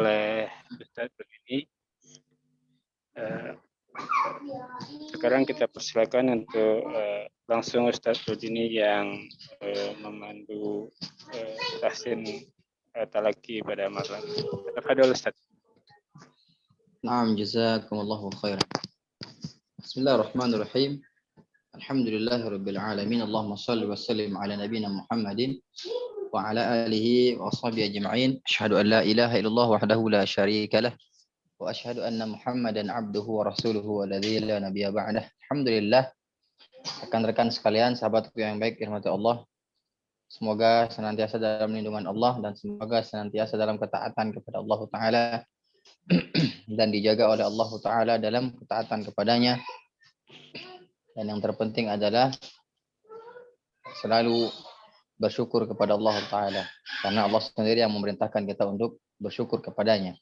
oleh Ustaz begini. Sekarang kita persilakan untuk langsung Ustaz Rudini yang memandu tahsin talaki pada malam. Tafadhol Ustaz. Naam, jazakumullahu khairan. Bismillahirrahmanirrahim. Alhamdulillahirabbil alamin. Allahumma shalli wa sallim ala nabiyyina Muhammadin wa ala alihi wa sahbihi ajma'in. Asyhadu an la ilaha illallah wahdahu la syarika lah wa asyhadu anna Muhammadan abduhu wa rasuluhu alladzi la nabiyya ba'dah. Alhamdulillah, rekan-rekan sekalian, sahabatku yang baik dirahmati Allah. Semoga senantiasa dalam lindungan Allah dan semoga senantiasa dalam ketaatan kepada Allah Ta'ala dan dijaga oleh Allah Ta'ala dalam ketaatan kepadanya. Dan yang terpenting adalah selalu bersyukur kepada Allah Ta'ala, karena Allah sendiri yang memerintahkan kita untuk bersyukur kepadanya.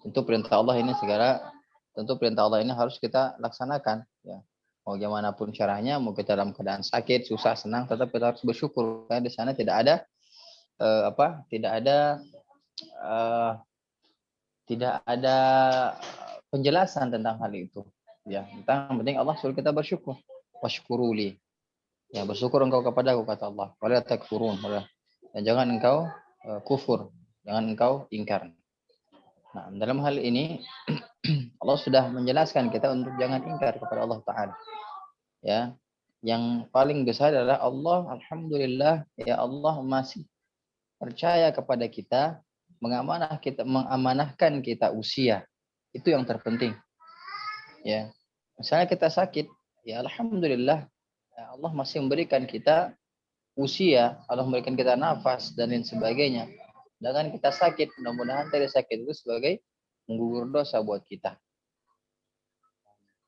Tentu perintah Allah ini harus kita laksanakan, ya. Mau gimana pun caranya, mau kita dalam keadaan sakit, susah, senang, tetap kita harus bersyukur. Karena di sana tidak ada penjelasan tentang hal itu, ya. Tentang yang penting Allah suruh kita bersyukur. Washkuruli, ya, bersyukur engkau kepadaku, kata Allah. Wala takfurun, dan jangan engkau kufur, jangan engkau ingkar. Nah, dalam hal ini Allah sudah menjelaskan kita untuk jangan ingkar kepada Allah Ta'ala, ya. Yang paling besar adalah Allah, alhamdulillah, ya Allah masih percaya kepada kita, mengamanahkan kita usia. Itu yang terpenting, ya. Misalnya kita sakit, ya alhamdulillah, ya Allah masih memberikan kita usia, Allah memberikan kita nafas dan lain sebagainya. Dengan kita sakit, mudah-mudahan dari sakit itu sebagai menggugur dosa buat kita.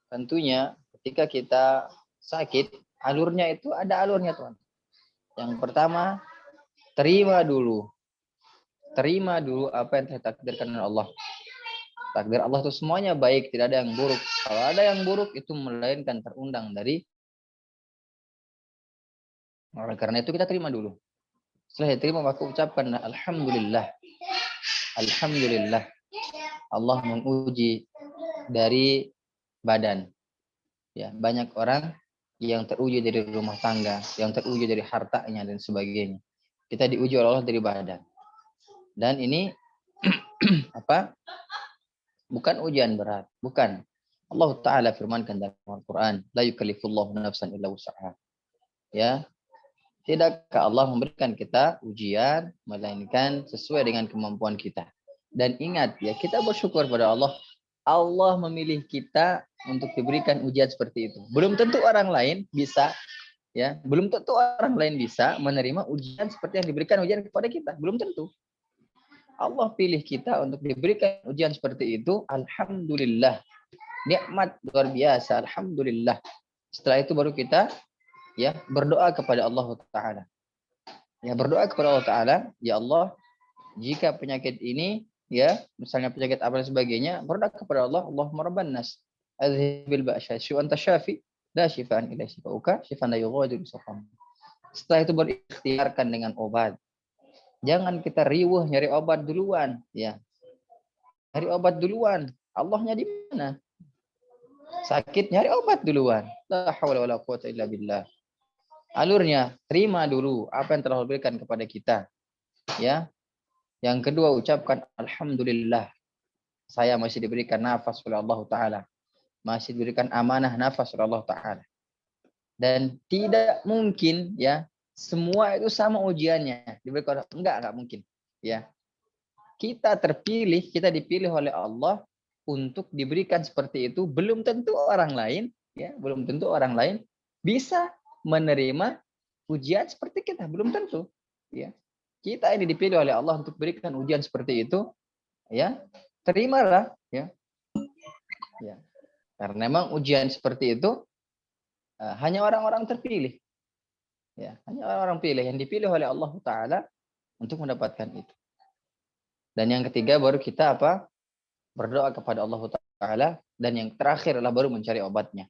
Tentunya ketika kita sakit, alurnya itu ada alurnya, Tuhan. Yang pertama, terima dulu apa yang ditakdirkan oleh Allah. Takdir Allah itu semuanya baik, tidak ada yang buruk. Kalau ada yang buruk itu melainkan terundang dari. Oleh karena itu kita terima dulu. Setelah diterima maka ucapkan alhamdulillah. Alhamdulillah. Allah menguji dari badan. Ya, banyak orang yang teruji dari rumah tangga, yang teruji dari hartanya dan sebagainya. Kita diuji oleh Allah dari badan. Dan ini bukan ujian berat, bukan. Allah Ta'ala firmankan dalam Al-Quran, la yukallifullahu nafsan illa wus'aha. Ya, tidakkah Allah memberikan kita ujian melainkan sesuai dengan kemampuan kita. Dan ingat, ya, kita bersyukur pada Allah. Allah memilih kita untuk diberikan ujian seperti itu. Belum tentu orang lain bisa, ya, belum tentu orang lain bisa menerima ujian seperti yang diberikan ujian kepada kita. Belum tentu. Allah pilih kita untuk diberikan ujian seperti itu. Alhamdulillah. Nikmat luar biasa. Alhamdulillah. Setelah itu baru kita, ya, berdoa kepada Allah Ta'ala. Ya, berdoa kepada Allah Ta'ala, ya Allah, jika penyakit ini, ya, misalnya penyakit apa dan sebagainya, berdoa kepada Allah, Allahumma rabban nas, adhibil ba'sya, syu'an tasyafi, la syifaan ila syifauka, syifaan la yughadiru saqam. Setelah itu berikhtiarkan dengan obat. Jangan kita riweuh nyari obat duluan, ya. Nyari obat duluan. Allahnya di mana? Sakit nyari obat duluan. La haula wala quwwata illa billah. Alurnya, terima dulu apa yang telah diberikan kepada kita, ya. Yang kedua, ucapkan alhamdulillah. Saya masih diberikan nafas oleh Allah Ta'ala. Masih diberikan amanah nafas oleh Allah Ta'ala. Dan tidak mungkin, ya, semua itu sama ujiannya. Diberikan, enggak mungkin, ya. Kita dipilih oleh Allah untuk diberikan seperti itu. Belum tentu orang lain, ya, belum tentu orang lain bisa menerima ujian seperti kita, belum tentu, ya. Kita ini dipilih oleh Allah untuk berikan ujian seperti itu, ya, terimalah, ya. Ya. Karena memang ujian seperti itu hanya orang-orang terpilih, ya, hanya orang-orang pilih yang dipilih oleh Allah Ta'ala untuk mendapatkan itu. Dan yang ketiga baru kita berdoa kepada Allah Ta'ala, dan yang terakhir adalah baru mencari obatnya.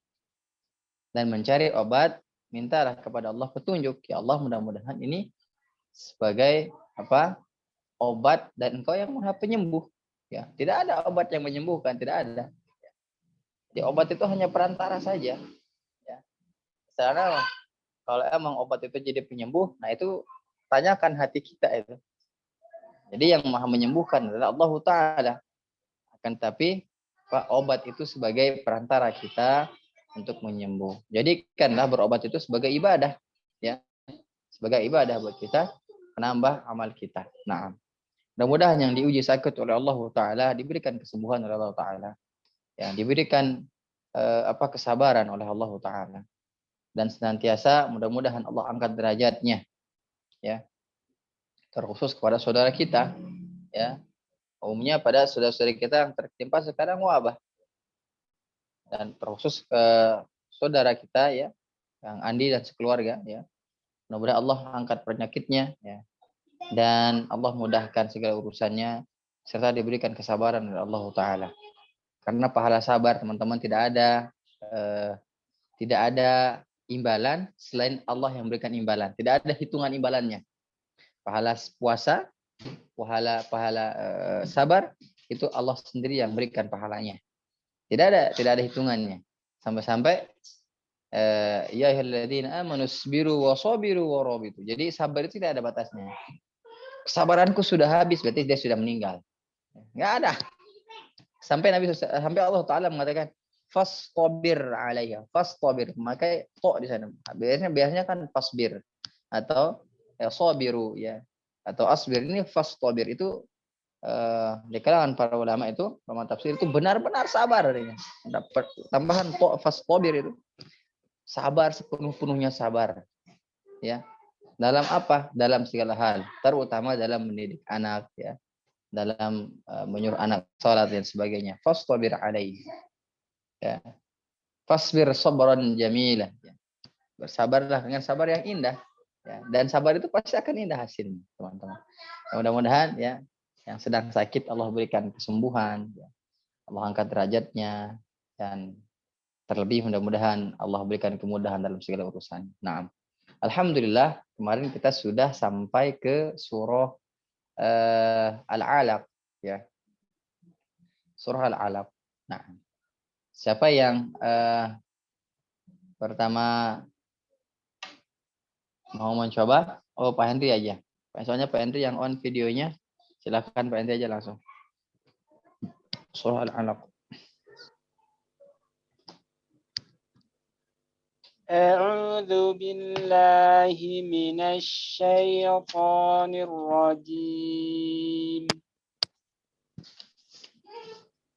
Dan mencari obat, mintalah kepada Allah petunjuk, ya Allah, mudah-mudahan ini sebagai obat dan Engkau yang Maha Penyembuh. Ya, tidak ada obat yang menyembuhkan, tidak ada. Jadi obat itu hanya perantara saja. Ya. Karena kalau emang obat itu jadi penyembuh, nah itu tanyakan hati kita itu. Jadi yang maha menyembuhkan adalah Allah Ta'ala. Akan tapi obat itu sebagai perantara kita untuk menyembuh. Jadikanlah berobat itu sebagai ibadah, ya, sebagai ibadah buat kita, menambah amal kita. Nah, mudah-mudahan yang diuji sakit oleh Allah Taala diberikan kesembuhan oleh Allah Taala, ya, diberikan kesabaran oleh Allah Taala, dan senantiasa mudah-mudahan Allah angkat derajatnya, ya, terkhusus kepada saudara kita, ya, umumnya pada saudara-saudara kita yang tertimpa sekarang wabah, dan terkhusus saudara kita, ya, yang Andi dan sekeluarga, ya, mudah-mudahan Allah angkat penyakitnya, ya, dan Allah mudahkan segala urusannya serta diberikan kesabaran oleh Allah Taala. Karena pahala sabar, teman-teman, tidak ada imbalan selain Allah yang memberikan imbalan. Tidak ada hitungan imbalannya. Pahala puasa, pahala sabar itu Allah sendiri yang berikan pahalanya. Tidak ada hitungannya. Sampai-sampai ya ayyuhalladzina amanu sabiru wa sabiru wa rabitu. Jadi sabar itu tidak ada batasnya. Kesabaranku sudah habis, berarti dia sudah meninggal. Enggak ada. Sampai Allah Taala mengatakan fastabir alaiha, fastabir, maka to di sana. Biasanya kan fasbir atau sabiru, ya, atau asbir. Ini fastabir itu di kalangan para ulama itu, ulama tafsir itu benar-benar sabar artinya. Dapat tambahan to fastabir itu sabar, sepenuh-penuhnya sabar, ya. Dalam apa? Dalam segala hal, terutama dalam mendidik anak, ya, dalam menyuruh anak salat dan sebagainya. Fastabir alaihi, ya. Fasbir sabran jamilah, ya. Bersabarlah dengan sabar yang indah, ya. Dan sabar itu pasti akan indah hasilnya, teman-teman. Mudah-mudahan, ya, yang sedang sakit Allah berikan kesembuhan, ya. Allah angkat derajatnya, dan terlebih mudah-mudahan Allah berikan kemudahan dalam segala urusan. Nah, alhamdulillah kemarin kita sudah sampai ke surah Al-Alaq, ya. Surah Al-Alaq. Nah, siapa yang pertama mau mencoba? Oh, Pak Henry aja. Soalnya Pak Henry yang on videonya. Silakan Pak Henry aja langsung. Surah Al-Alaq. أعوذ بالله من الشيطان الرجيم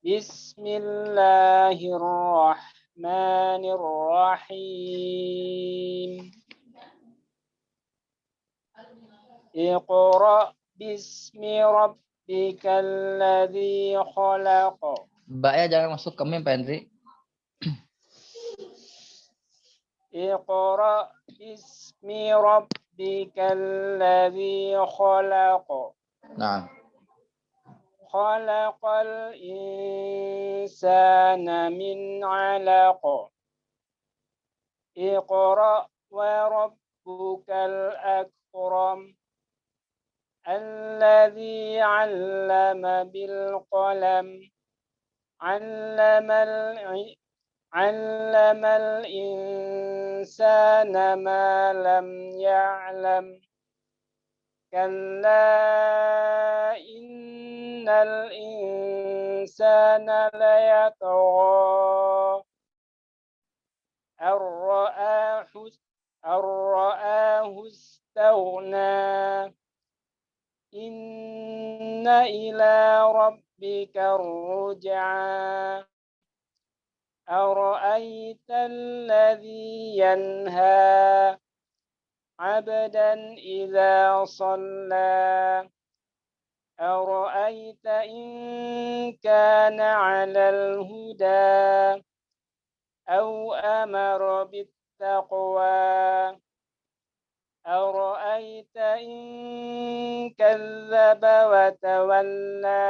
بسم الله الرحمن الرحيم اقرأ باسم ربك الذي خلق. Mbaknya jangan masuk ke meme Pak Henry. اقرأ باسم ربك الذي خلق. Nah. خلق الإنسان من علق. اقرأ وربك الأكرم الذي علم بالقلم علم الإنسان ما لم يعلم كلا إن الإنسان ليطغى أن رآه استغنى إن إلى ربك الرجعى أرأيت الذي ينهى عبدا إذا صلى أرأيت إن كان على الهدى أو أمر بالتقوى أرأيت إن كذب وتولى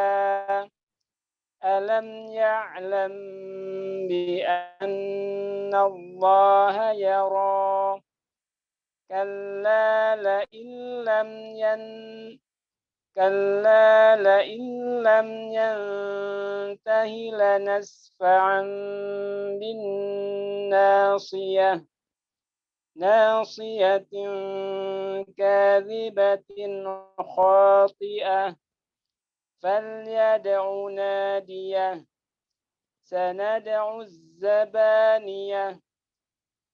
ألم يعلم بأن الله يرى كلا لئن لم كلا لئن لم ينته لنسفعا بالناصية ناصية كاذبة خاطئة فليدع ناديه سندع الزبانية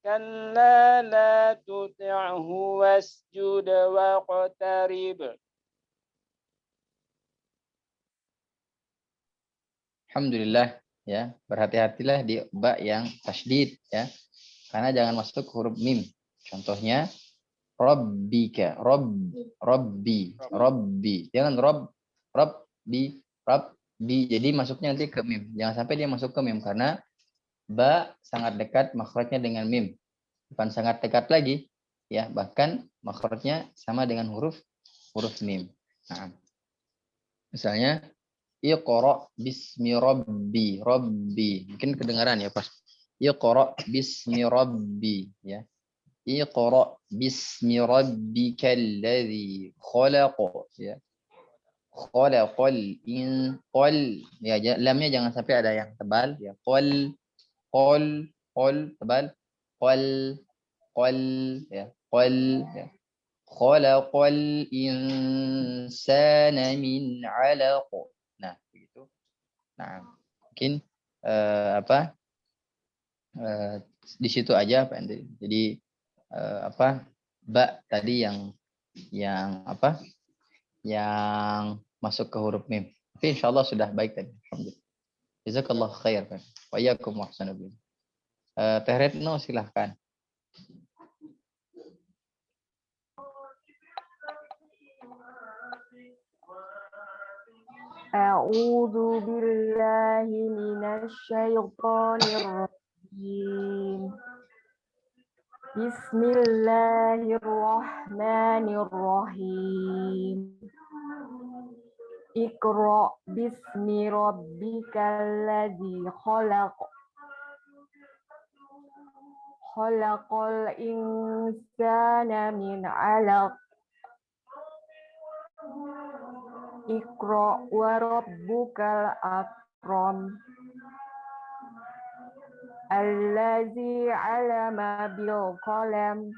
كلا لا تطعه واسجد واقترب. Alhamdulillah ya, berhati-hatilah di ba yang tasydid ya. Karena jangan masuk huruf mim. Contohnya rabbika, rabbi. Jangan rabbi. Jadi masuknya nanti ke mim. Jangan sampai dia masuk ke mim karena ba sangat dekat makhrajnya dengan mim. Bukan sangat dekat lagi ya, bahkan makhrajnya sama dengan huruf mim. Nah, misalnya Iqra bismi rabbi. Mungkin kedengaran ya pas. Iqra bismi rabbi ya. Iqra bismi rabbikal ladzi khalaq ya. Khalaqal qal ya, lamnya jangan sampai ada yang tebal ya. Qal tebal. Qal ya. Qal ya. Khalaqal insana min 'alaq. Nah, begitu. Nah, mungkin di situ aja Pak Andri. Jadi ba tadi yang apa? Yang masuk ke huruf mim. Tapi insyaallah sudah baik tadi. Alhamdulillah. Jazakallahu khair, Pak. Wa iyyakum wa ahsanu billah. Teh Retno silahkan. A'udzu billahi minasy syaithanir rajim. Bismillahirrahmanirrahim. Iqra bismi rabbikal ladzi khalaq. Khalaqal insana min 'alaq. Iqra wa rabbukal akram. Allazi 'allama bil qalam.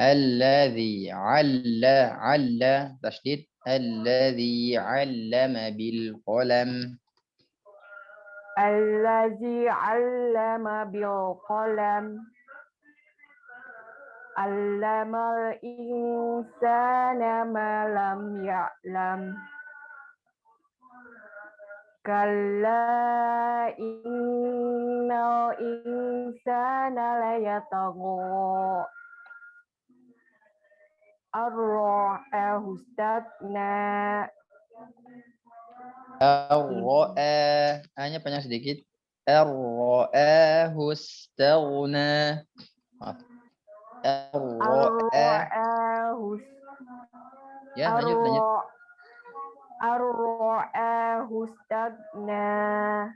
Allazi 'alla tasydid. Allazi 'allama bil qalam. Allazi 'allama bil qalam. Allamal insana ma lam ya'lam. Kalla innal insana layatagha. Ar-ra'ahu istaghna. Hanya panjang sedikit. Ar-ra'ahu istaghna. Ya, lanjut. Ar-ra'ahu istaghna.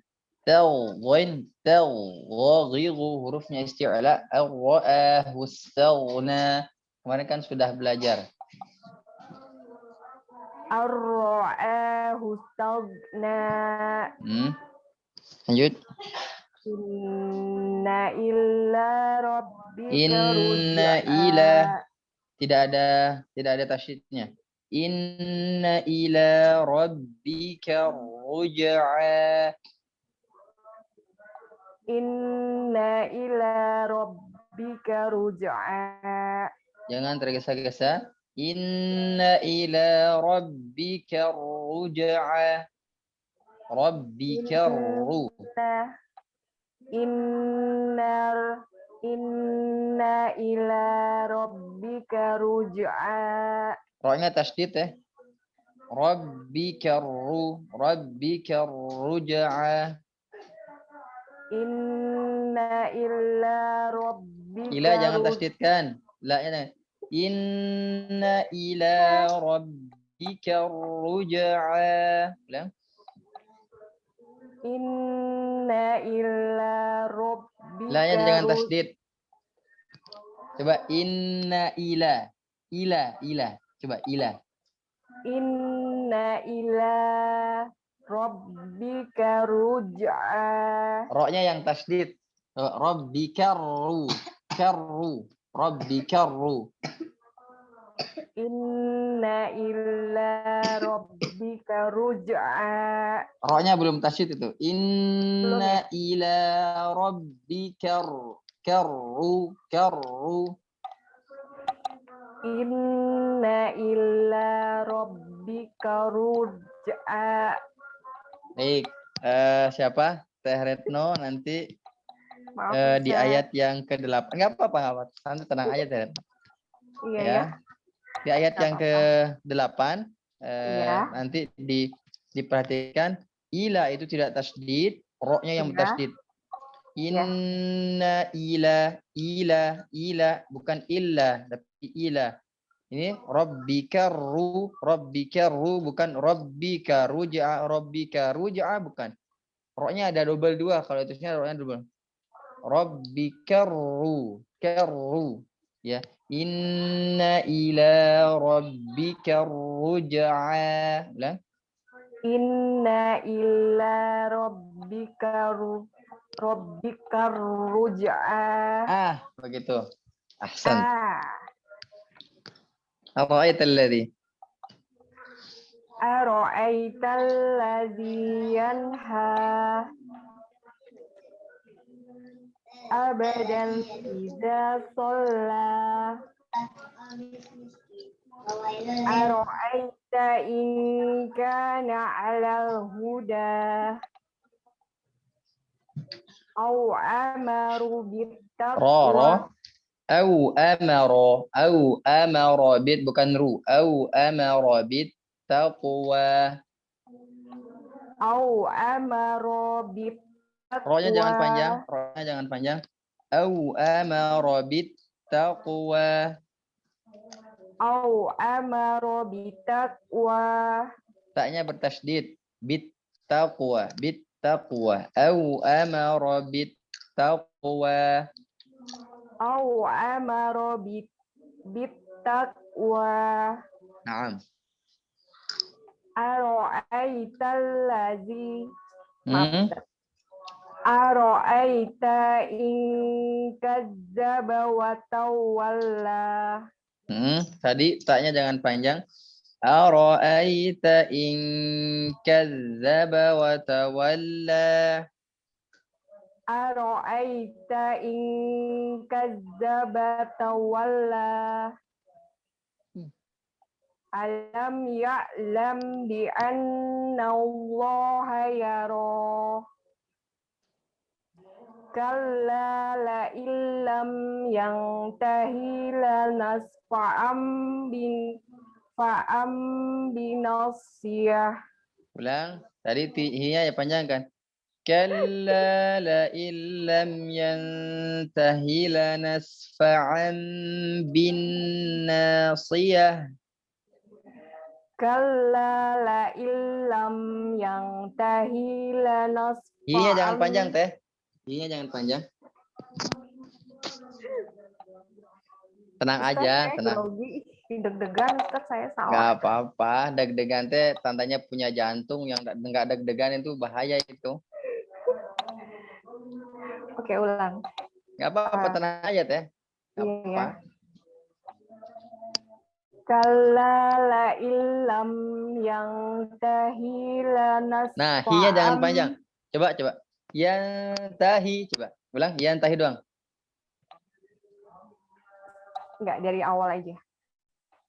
Taghiru hurufnya isti'la. Ar-ra'ahu istaghna. Kemarin kan sudah belajar. Ar-ra'ahu istaghna. Lanjut. Inna illa rabbika Inna ila tidak ada tasydidnya. Inna ila rabbika ruj'a. Inna ila rabbika ruj'a. Jangan tergesa-gesa. Inna ila rabbika ruj'a. Rabbika ru. Inna ila rabbika ruj'a. Ra-nya tasydid ya. Rabbika ruj'a. Inna illa rabbika Ila jangan tasydidkan. La-nya. Inna ila rabbika ruj'a. Ulang. Inna illa rabbika. La-nya jangan tasydid. Coba inna ila. Coba ila. Inna ila rabbika ruj'a. Roknya yang tasdid. Rabbikarru. Rabbikarru. Inna ila rabbika ruj'a. Roknya belum tasdid itu. Inna ila rabbikar. Karru. Inna ila rabbika ruj'a. Baik. Siapa? Teh Retno nanti Maaf, di Ustaz. ayat yang ke-8. Enggak apa-apa. Santai, tenang aja, Teh Retno. Iya Ya. ya. Di ayat Nggak yang ke-8 Iya. nanti diperhatikan ila itu tidak tasdid, roknya yang Iya. tasdid. Ya. Inna ila bukan illa tapi ila. Ini rabbikaru bukan rabbika ruj'a bukan. Roknya ada double 2 kalau itu roknya double. Rabbikaru ya. Inna ila rabbika ruj'a. Ulang. Inna ila rabbika ruj'a. Begitu. Ahsan. Ah. Ara'aita alladhi Ara'aital ladzi yanha abadan idza shalla. Ara'aita in kana 'alal huda aw amaru bittaqwa. Au amara bit bukan ru. Au amara bit taqwa. Au amara bittaqwa. Ro-nya jangan panjang. Ro-nya jangan panjang. Au amara bit taqwa. Au amara bittaqwa. Tak-nya bertasdid. Bit taqwa. Bit taqwa. Au amara bit taqwa. Au amara bittaqwa. Naam. Ara'aital ladzi Ara'aita in kazzaba wa tawalla. Tadi taknya jangan panjang. Ara'aita in kazzaba wa tawalla. Ara'aita in kazzaba tawalla. Alam ya'lam bi anna Allah yara. Kalla la illam yantahi lanasfa'am binasiyah. Ulang. Tadi hinya ya panjang kan? Kalla la illam yantahi lanasfa'an bin nasiyah. Kalla la illam yantahi lanasfa'an. Hinya jangan panjang, Teh. Hinya jangan panjang. Tenang Ustaz, aja, saya tenang. grogi, deg-degan, Ustaz, saya salah. Nggak apa-apa, deg-degan teh tandanya punya jantung, yang nggak deg-degan itu bahaya itu. Oke, ulang. Nggak apa-apa, tenang aja Teh. Nggak Iya, apa-apa. Kalla la illam yantahi lanasfa'am. Nah, hinya jangan panjang. Coba. Yantahi, coba. Ulang, yantahi doang. Enggak, dari awal aja.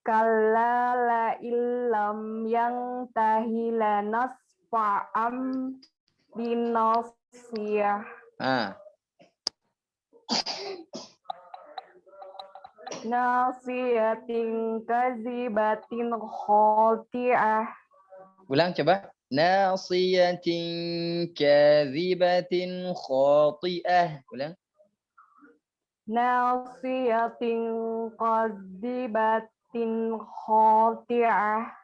Kalla la illam yantahi lanasfa'am binasiyah. Nasiyatin kazibatin khati'ah. Ulang coba. Nasiyatin kazibatin khati'ah. Ulang. Nasiyatin kazibatin khati'ah.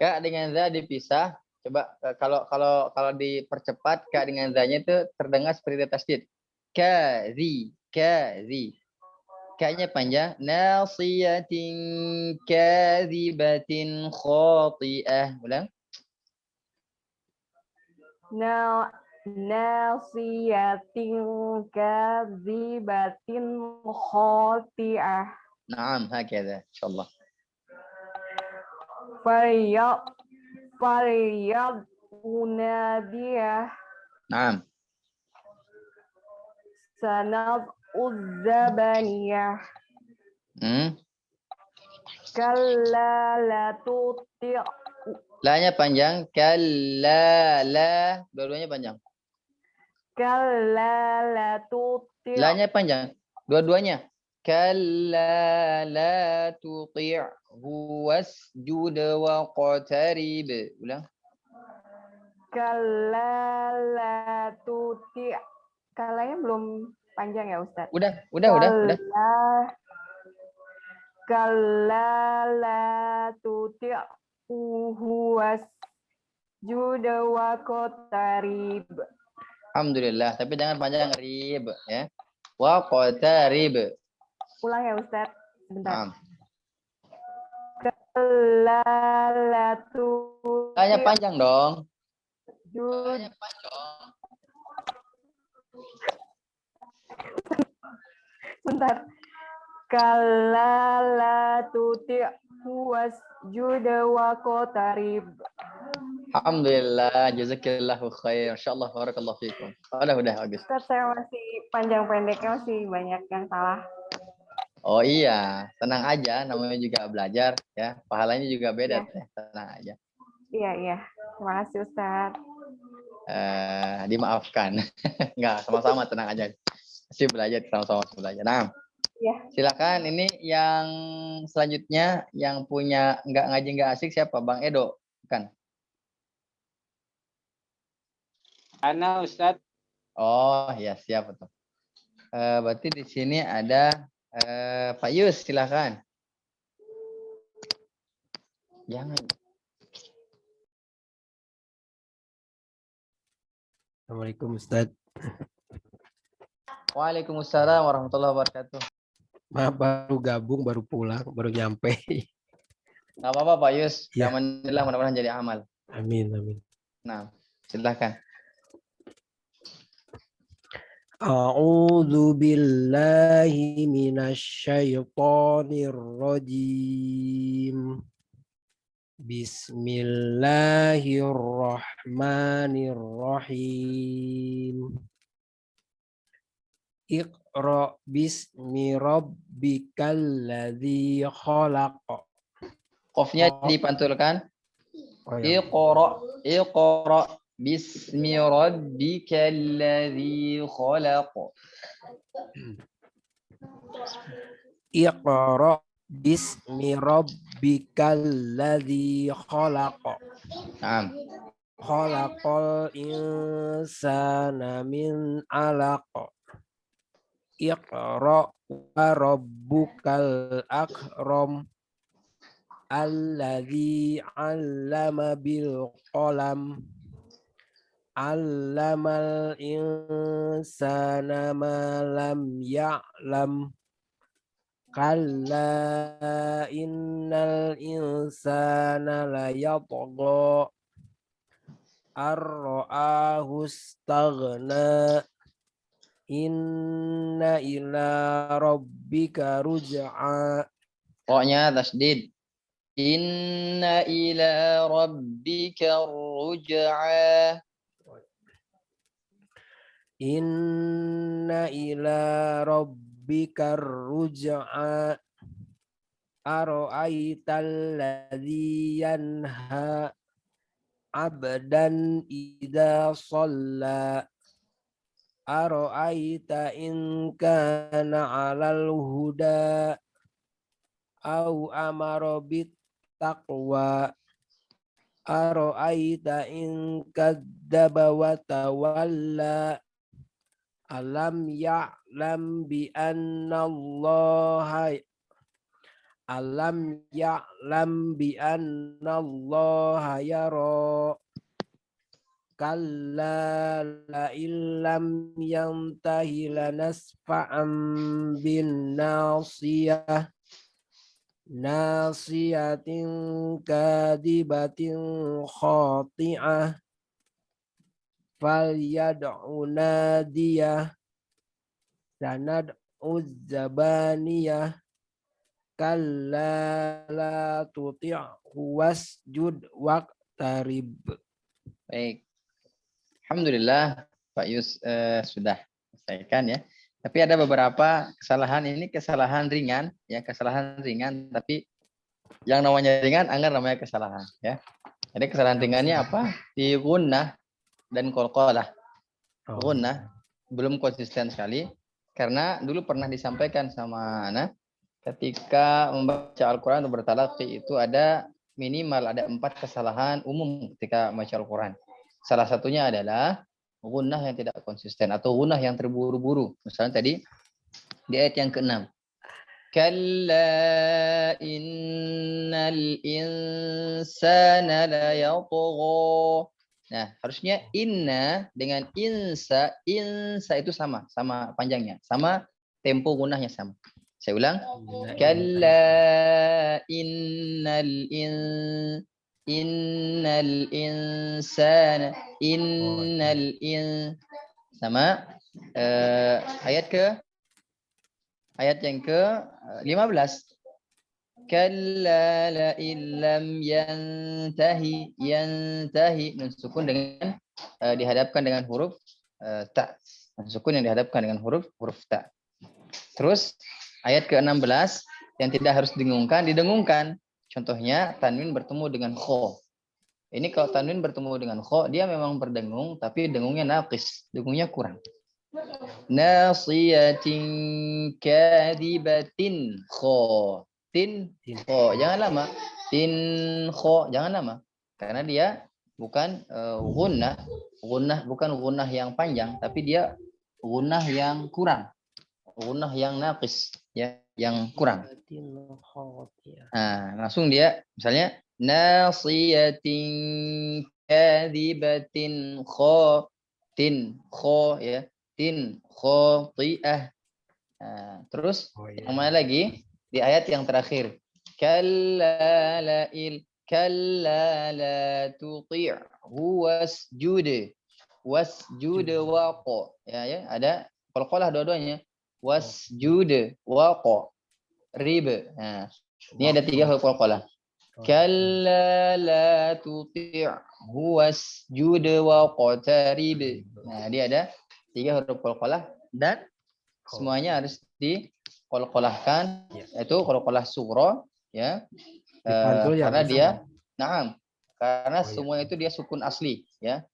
Kak dengan za dipisah. Coba kalau dipercepat kak dengan za-nya itu terdengar seperti tasdid. Kazi. Kayaknya panjang. Nasiyatin kadhibatin khati'ah. Ulang. Nasiyatin kadzibatin khoti'ah. Naam, hakadha. Insyaallah. Falyad unadiyah. Naam. Sanad uzzabaniyah. Kalla la tuti' La-nya panjang. Kalla la. Dua-duanya panjang. Kalla la tuti' La-nya panjang. Dua-duanya. Kalla la tuti'hu wasjud wa qatarib. Ulang. Kalla la tuti' Kallanya belum panjang ya Ustaz? Udah. Kalla la tuti'hu wasjud wa qatarib. Alhamdulillah. Tapi jangan panjang rib. Ya. Wa qatarib. Ulang ya Ustaz. Bentar. Naam. Kalla la tuti' La-nya panjang dong. Jud. Bentar. Kalla la tuti'hu wasjud wa qatarib. Alhamdulillah, jazakillahu khair. Insyaallah barakallahu fikum. Udah bagus. Ustaz, saya masih panjang pendeknya masih banyak yang salah. Oh iya, tenang aja, namanya juga belajar ya. Pahalanya juga beda, Ya. tenang aja. Iya. Terima kasih Ustaz. Dimaafkan. Enggak, sama-sama tenang aja. Masih belajar, sama-sama belajar. Nah, Iya. silakan ini yang selanjutnya yang punya enggak ngaji enggak asik siapa? Bang Edo, bukan? Ana Ustadz. Oh ya siap betul. Berarti di sini ada Pak Yus, silakan. Jangan. Assalamualaikum Ustaz. Waalaikumsalam warahmatullahi wabarakatuh. Maaf baru gabung, baru pulang, baru nyampe. Nggak apa-apa Pak Yus. Ya. Alhamdulillah mudah-mudahan jadi amal. Amin. Nah, silakan. A'udzu billahi minasyaitonir rajim. Bismillahirrahmanirrahim. Iqra bismi rabbikal ladzi khalaq. Qafnya dipantulkan. Oh, ya. Iqra bismi rabbikal ladzi khalaq. Iqra bismi rabbikal ladzi khalaq. Naam. Khalaqal insana min 'alaq. Iqra wa rabbukal akram. Alladzi 'allama bil qalam. 'Allamal insana ma lam ya'lam. Kalla innal insana la yatgha ar-ra'ahu istaghna. Inna ila rabbika ruj'a. Pokoknya tasdid. Inna ila rabbika ruj'a. Inna ila rabbika ruj'a. Ara'aital ladzi yanha abdan idza shalla. Ara'aita in kana 'alal huda au amara bit taqwa. Ara'aita in kadzdzaba wa tawalla. Alam ya'lam bi anna Allah yara. kalla la illam yantahi lanasfa'an bin nasiyah nasiyatin kadibatin khati'ah falyad'u nadiyah sanad'u zabaniyah kalla la tuti'hu wasjud waqtarib. Baik. Alhamdulillah Pak Yus sudah selesaikan ya. Tapi ada beberapa kesalahan, ini kesalahan ringan ya, kesalahan ringan, tapi yang namanya ringan anggar namanya kesalahan ya. Jadi kesalahan ringannya apa? Di gunnah dan qalqalah. Gunnah belum konsisten sekali karena dulu pernah disampaikan sama Ana ketika membaca Al-Qur'an atau bertalaqi itu ada minimal ada 4 kesalahan umum ketika membaca Al-Qur'an. Salah satunya adalah gunnah yang tidak konsisten atau gunnah yang terburu-buru. Misalnya tadi di ayat yang ke-6. Kalla innal insana la yatgha. Nah, harusnya inna dengan insa itu sama panjangnya, sama tempo gunnahnya sama. Saya ulang. Kalla innal insana sama ayat yang ke-15. Kalla la illam yantahi nun sukun dengan dihadapkan dengan huruf ta. Nun sukun yang dihadapkan dengan huruf ta. Terus ayat ke-16 yang tidak harus didengungkan. Contohnya tanwin bertemu dengan kho. Ini kalau tanwin bertemu dengan kho, dia memang berdengung tapi dengungnya naqis, dengungnya kurang. Nasiyatin kadibatin kho. Jangan lama. Tin kho, jangan lama. Karena dia bukan gunnah bukan gunnah yang panjang, tapi dia gunnah yang kurang. Gunnah yang naqis, ya, yang kurang. Nah, langsung dia misalnya nasiyatin kadibatin kho ya. Tin khoti'ah. Nah, terus yang mana lagi? Di ayat yang terakhir. Kalla la tuti'hu wasjud waqa. Ya, ada qalqalah dua-duanya. Wasjud waqa. Rib. Nah, ini ada 3 huruf qalqalah. Kalla la tuti'hu wasjud waqtarib. Nah, dia ada 3 huruf qalqalah dan semuanya harus diqalqalahkan, yaitu qalqalah sughra ya. Karena dia karena semua itu dia sukun asli ya.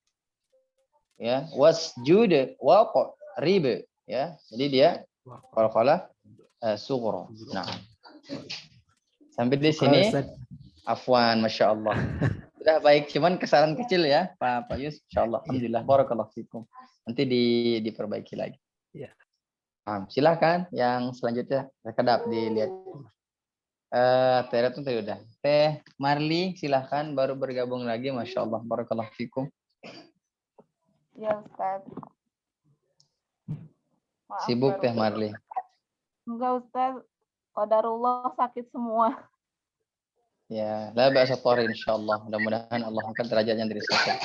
Ya, wasjud waqtarib ya. Jadi dia qalqalah sughra. Nah. Sampai di sini afwan, masya Allah. Sudah baik, cuman kesalahan kecil ya Pak Yus, insyaallah. Alhamdulillah, barakallahu fikum. Nanti diperbaiki lagi. Ya. Silakan yang selanjutnya, kedap dilihat. Teh Retno tadi udah. Teh Marli silahkan baru bergabung lagi, masya Allah, barakallahu fikum. Ya Ustaz. Maaf, Sibuk Teh Marli? Enggak Ustaz, qadarullah sakit semua. Ya, la ba'sa thari insyaallah. Mudah-mudahan Allah angkat derajatnya dari sakit.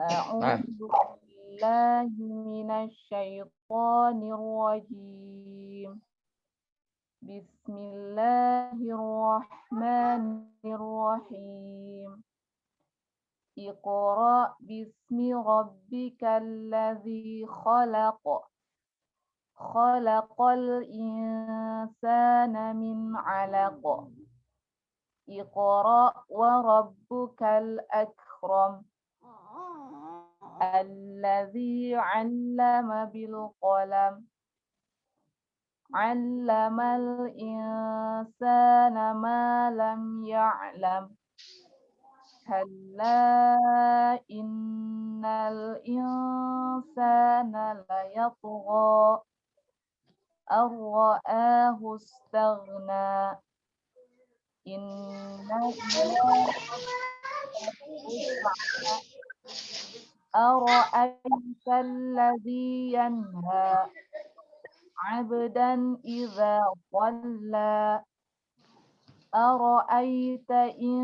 A'udzu billahi minasy syaithanir rajim. Bismillahirrahmanirrahim. Iqra bismi rabbikal ladzi khalaq. Khalaqal insana min 'alaq. Iqra wa rabbukal akram. Alladzi 'allama bil qalam. 'Allamal insana ma lam ya'lam. Kalla innal insana layatgha. Ar-ra'ahu istaghna. Inna أرأيت الذي ينهى عبدا إذا صلى أرأيت إن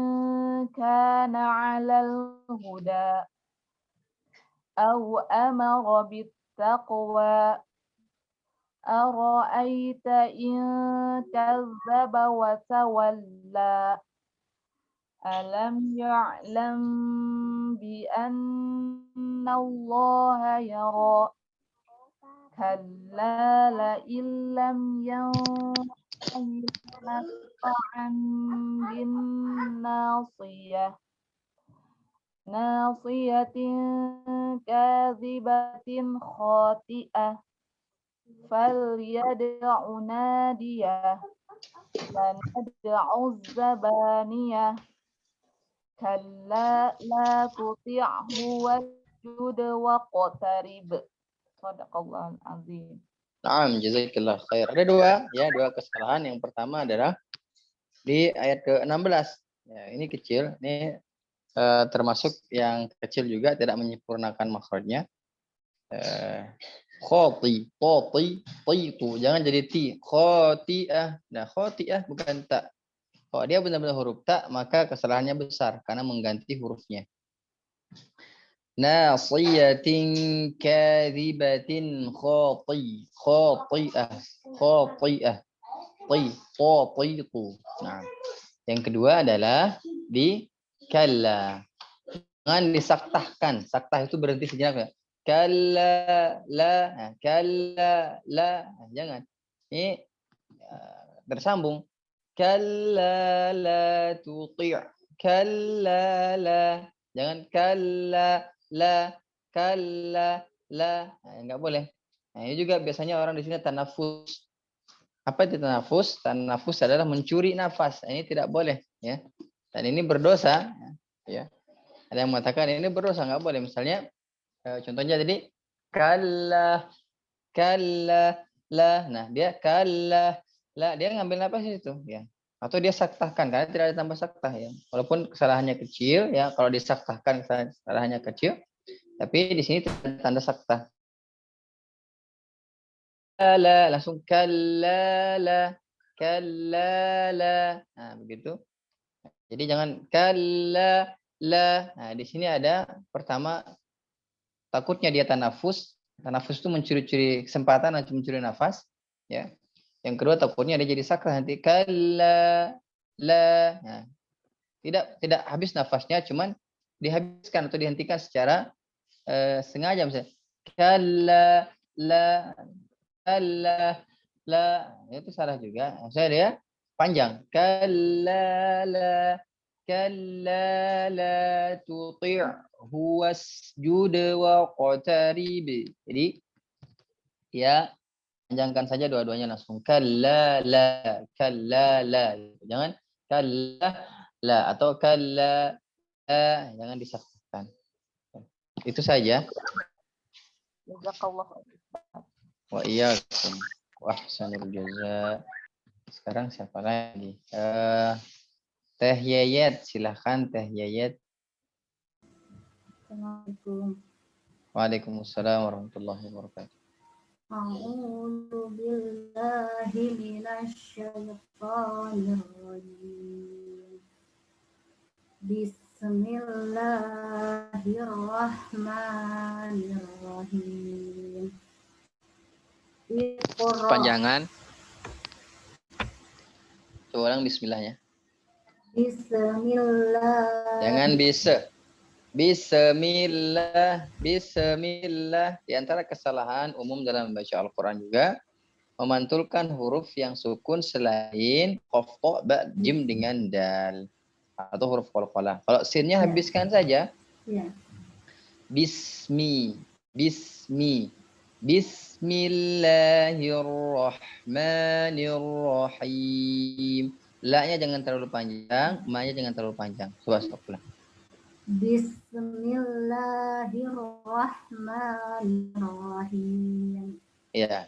كان على الهدى أو أمر بالتقوى أرأيت إن كذب وتولى ألم يعلم بأن الله يرى كلا لئن لم ينته لنسفعا بالناصية ناصية كاذبة خاطئة فليدع ناديه سندع الزبانية كلا لا تطعه واسجد واقترب Shadaqallahul azim. Naam, jazakallah khair. Ada dua kesalahan. Yang pertama adalah di ayat ke-16. Ya, ini kecil, ini termasuk yang kecil juga, tidak menyempurnakan makhrajnya. Khoti, titu, jangan jadi ti. Khoti'ah. Nah, khoti'ah bukan tak. Kalau dia benar-benar huruf tak, maka kesalahannya besar karena mengganti hurufnya. Nasiyatin kadhibatin khati'ah. Khati'tu. Nah, yang kedua adalah di kalla. Jangan disaktahkan. Saktah itu berhenti sejenak. Kalla la, kalla la. Jangan. Ini bersambung. Kalla la tuti'. Kalla la. Jangan kalla la, kalla la. Enggak boleh. Nah, ini juga biasanya orang di sini tanafus. Apa itu tanafus? Tanafus adalah mencuri nafas. Ini tidak boleh, ya. Dan ini berdosa, ya. Ada yang mengatakan ini berdosa, enggak boleh. Misalnya contohnya tadi kalla la. Nah, dia kalla la, dia ngambil nafas itu, ya. Atau dia saktahkan karena tidak ada tambah saktah, ya. Walaupun kesalahannya kecil, ya, kalau disaktahkan kesalahannya kecil, tapi di sini tanda saktah. La, langsung kallala. Nah, begitu. Jadi jangan kalla la. Nah, di sini ada pertama takutnya dia tanafus. Tanafus itu mencuri-curi kesempatan atau mencuri nafas, ya. Yang kedua takutnya dia jadi saktah nanti kalla la. Nah, tidak habis nafasnya, cuman dihabiskan atau dihentikan secara sengaja, misalnya kalla la, kalla la, itu salah juga. Maksudnya dia panjang, kalla la tuti'hu wasjud waqtarib. Jadi ya panjangkan saja dua-duanya langsung. Kalla la. Jangan kalla la atau kalla la. Jangan disakitkan. Itu saja. Jazakallah. Wa iyyakum. Wa ahsanul jaza. Sekarang siapa lagi? Teh Yayat, silahkan Teh Yayat. Assalamualaikum. Waalaikumsalam warahmatullahi wabarakatuh. A'udzu billahi minasyaitonir rajim. Bismillahirrahmanirrahim. Panjangan. Coba ulang bismillahnya. Bismillah. Jangan bisa. Bismillah. Di antara kesalahan umum dalam membaca Al-Quran juga memantulkan huruf yang sukun selain qaf, ta, ba, jim dengan dal atau huruf qalqalah. Kalau sinnya habiskan saja. Ya. Bismillahirrahmanirrahim. La-nya jangan terlalu panjang, ma-nya jangan terlalu panjang. Coba stop ulang. Bismillahirrahmanirrahim. Ya.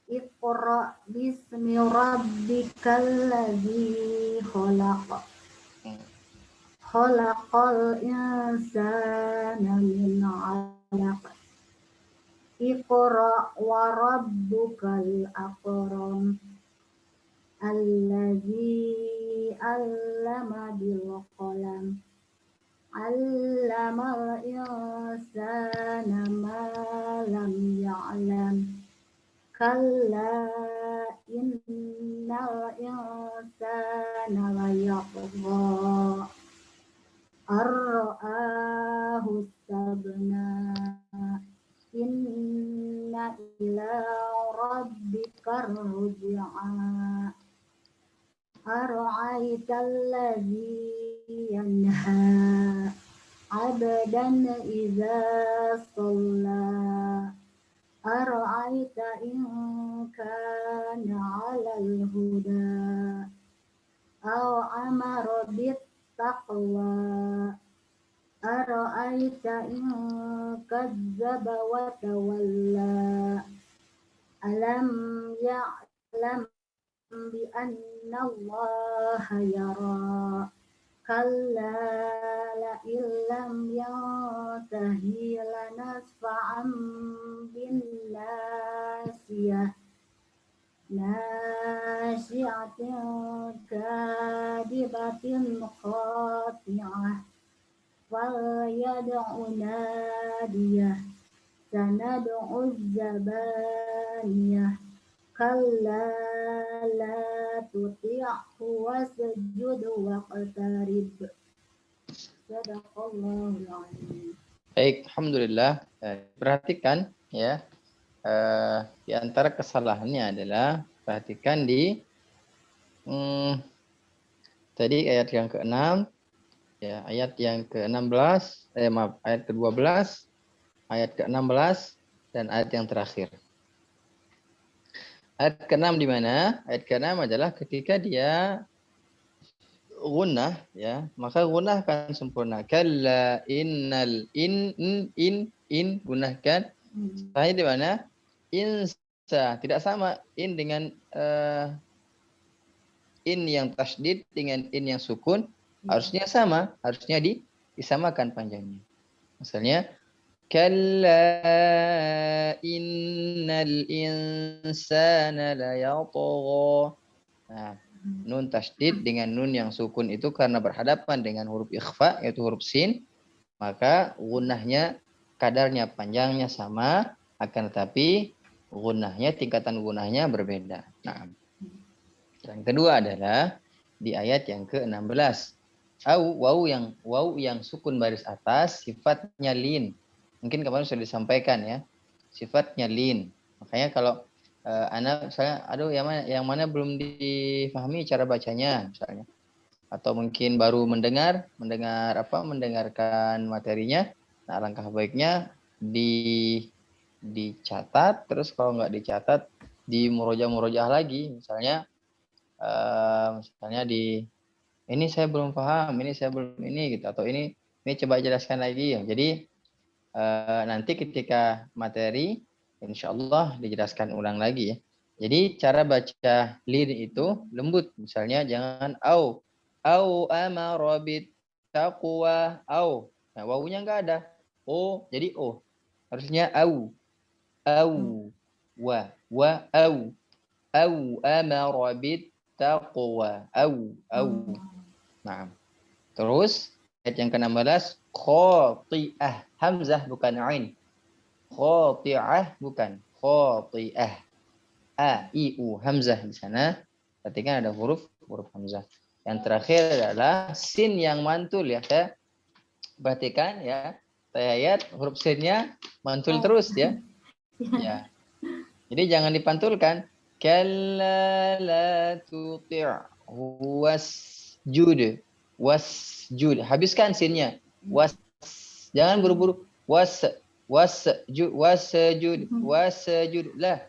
Iqra bismi rabbikal ladzi khalaq. khalaqal insana min 'alaq. Iqra wa rabbukal akram. Allazi 'allama bil qalam. 'Allamal insana ma lam ya'lam. Kalla innal insana layatgha ar-ra'ahu istaghna. Inna ila rabbika ruj'a. Ara'aita allazi yanha 'abdan idza shalla. Ara'aita in kana 'alal huda aw amara bit taqwa. Ara'aita in kazzaba wa tawalla. Alam ya'lam bi anna Allaha yara. Kalla la illam yantahi lanasfa'an bin nasiyah. Nasi'atin kadibatin khati'ah. Wal yad'u nadiyah. Sanad'u zabaniyah. Kalla la tuti'hu wasjud waqtarib. Sadaqallahul azim. Baik, alhamdulillah. Perhatikan ya. Di antara kesalahannya adalah perhatikan di tadi ayat yang ke-6 ya, ayat yang ke-16, ayat ke-12, ayat ke-16 dan ayat yang terakhir. Ayat ke-6 di mana? Ayat ke-6 adalah ketika dia gunnah ya, maka gunnah akan sempurna. Kalla innal in gunnahkan. Saya di mana? Insa tidak sama in dengan in yang tasydid dengan in yang sukun, harusnya sama, harusnya disamakan panjangnya. Misalnya kalla innal insana layatgha. Nah, nun tasydid dengan nun yang sukun itu karena berhadapan dengan huruf ikhfa yaitu huruf sin, maka gunnahnya kadarnya panjangnya sama, akan tetapi gunnahnya tingkatan gunnahnya berbeda. Nah, yang kedua adalah di ayat yang ke-16. Waw yang sukun baris atas sifatnya lin. Mungkin kemarin sudah disampaikan ya. Sifatnya lin. Makanya kalau anak misalnya aduh yang mana belum dipahami cara bacanya misalnya. Atau mungkin baru mendengarkan materinya. Nah, alangkah baiknya dicatat, terus kalau nggak dicatat di murojaah lagi misalnya ini saya belum paham, ini saya belum ini gitu, atau ini coba jelaskan lagi ya. Jadi nanti ketika materi insya Allah dijelaskan ulang lagi ya. Jadi cara baca lin itu lembut, misalnya jangan au amara bit taqwa au. Nah, wawunya enggak ada. O jadi o. Harusnya au wa au amara bit taqwa au. Nah, terus ayat yang ke-16 khati'ah, hamzah bukan ain. Khati'ah bukan khati'ah. U hamzah di sana. Perhatikan ada huruf hamzah. Yang terakhir adalah sin yang mantul ya. Saya perhatikan ya. Ayat huruf sinnya mantul terus ya. Ya. Jadi jangan dipantulkan. Kalla la tuti'hu wasjud. Habiskan sinnya. Jangan buru-buru. Wasjud lah.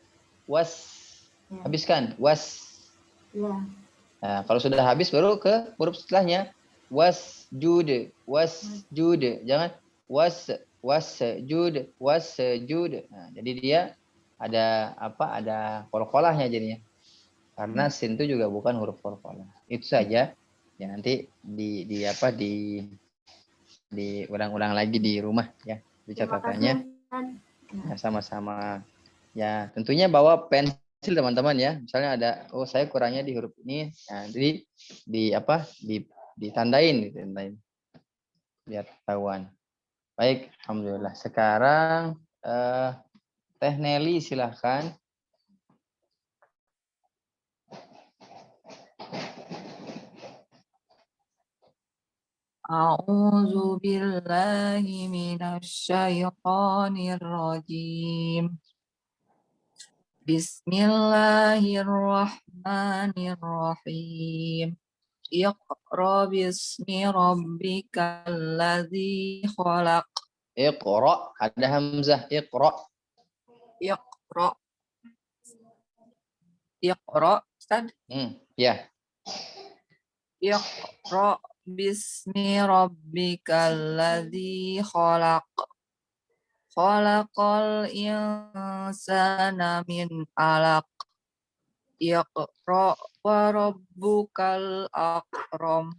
Habiskan. Nah, kalau sudah habis baru ke huruf setelahnya. Wasjud. Jangan wasjud. Nah, jadi dia ada qalqalahnya jadinya. Karena sin itu juga bukan huruf qalqalah. Itu saja Ya nanti diulang-ulang lagi di rumah ya, di Terima kasih, catatannya. Ustaz. Ya, sama-sama. Ya, tentunya bawa pensil teman-teman ya. Misalnya ada, oh saya kurangnya di huruf ini, nah, jadi ditandain, ditandain biar ketahuan. Baik, alhamdulillah. Sekarang Teh Nelly silahkan. A'udzu billahi minasyaitonir rajim. Bismillahirrahmanirrahim. Iqra bismi rabbikal ladzi khalaq. Iqra, ada hamzah, Iqra. Iqra. Iqra, Ustaz. Ya. Iqra bismi rabbikal ladzi khalaq. Khalaqal insana min 'alaq. Iqra wa rabbukal akram.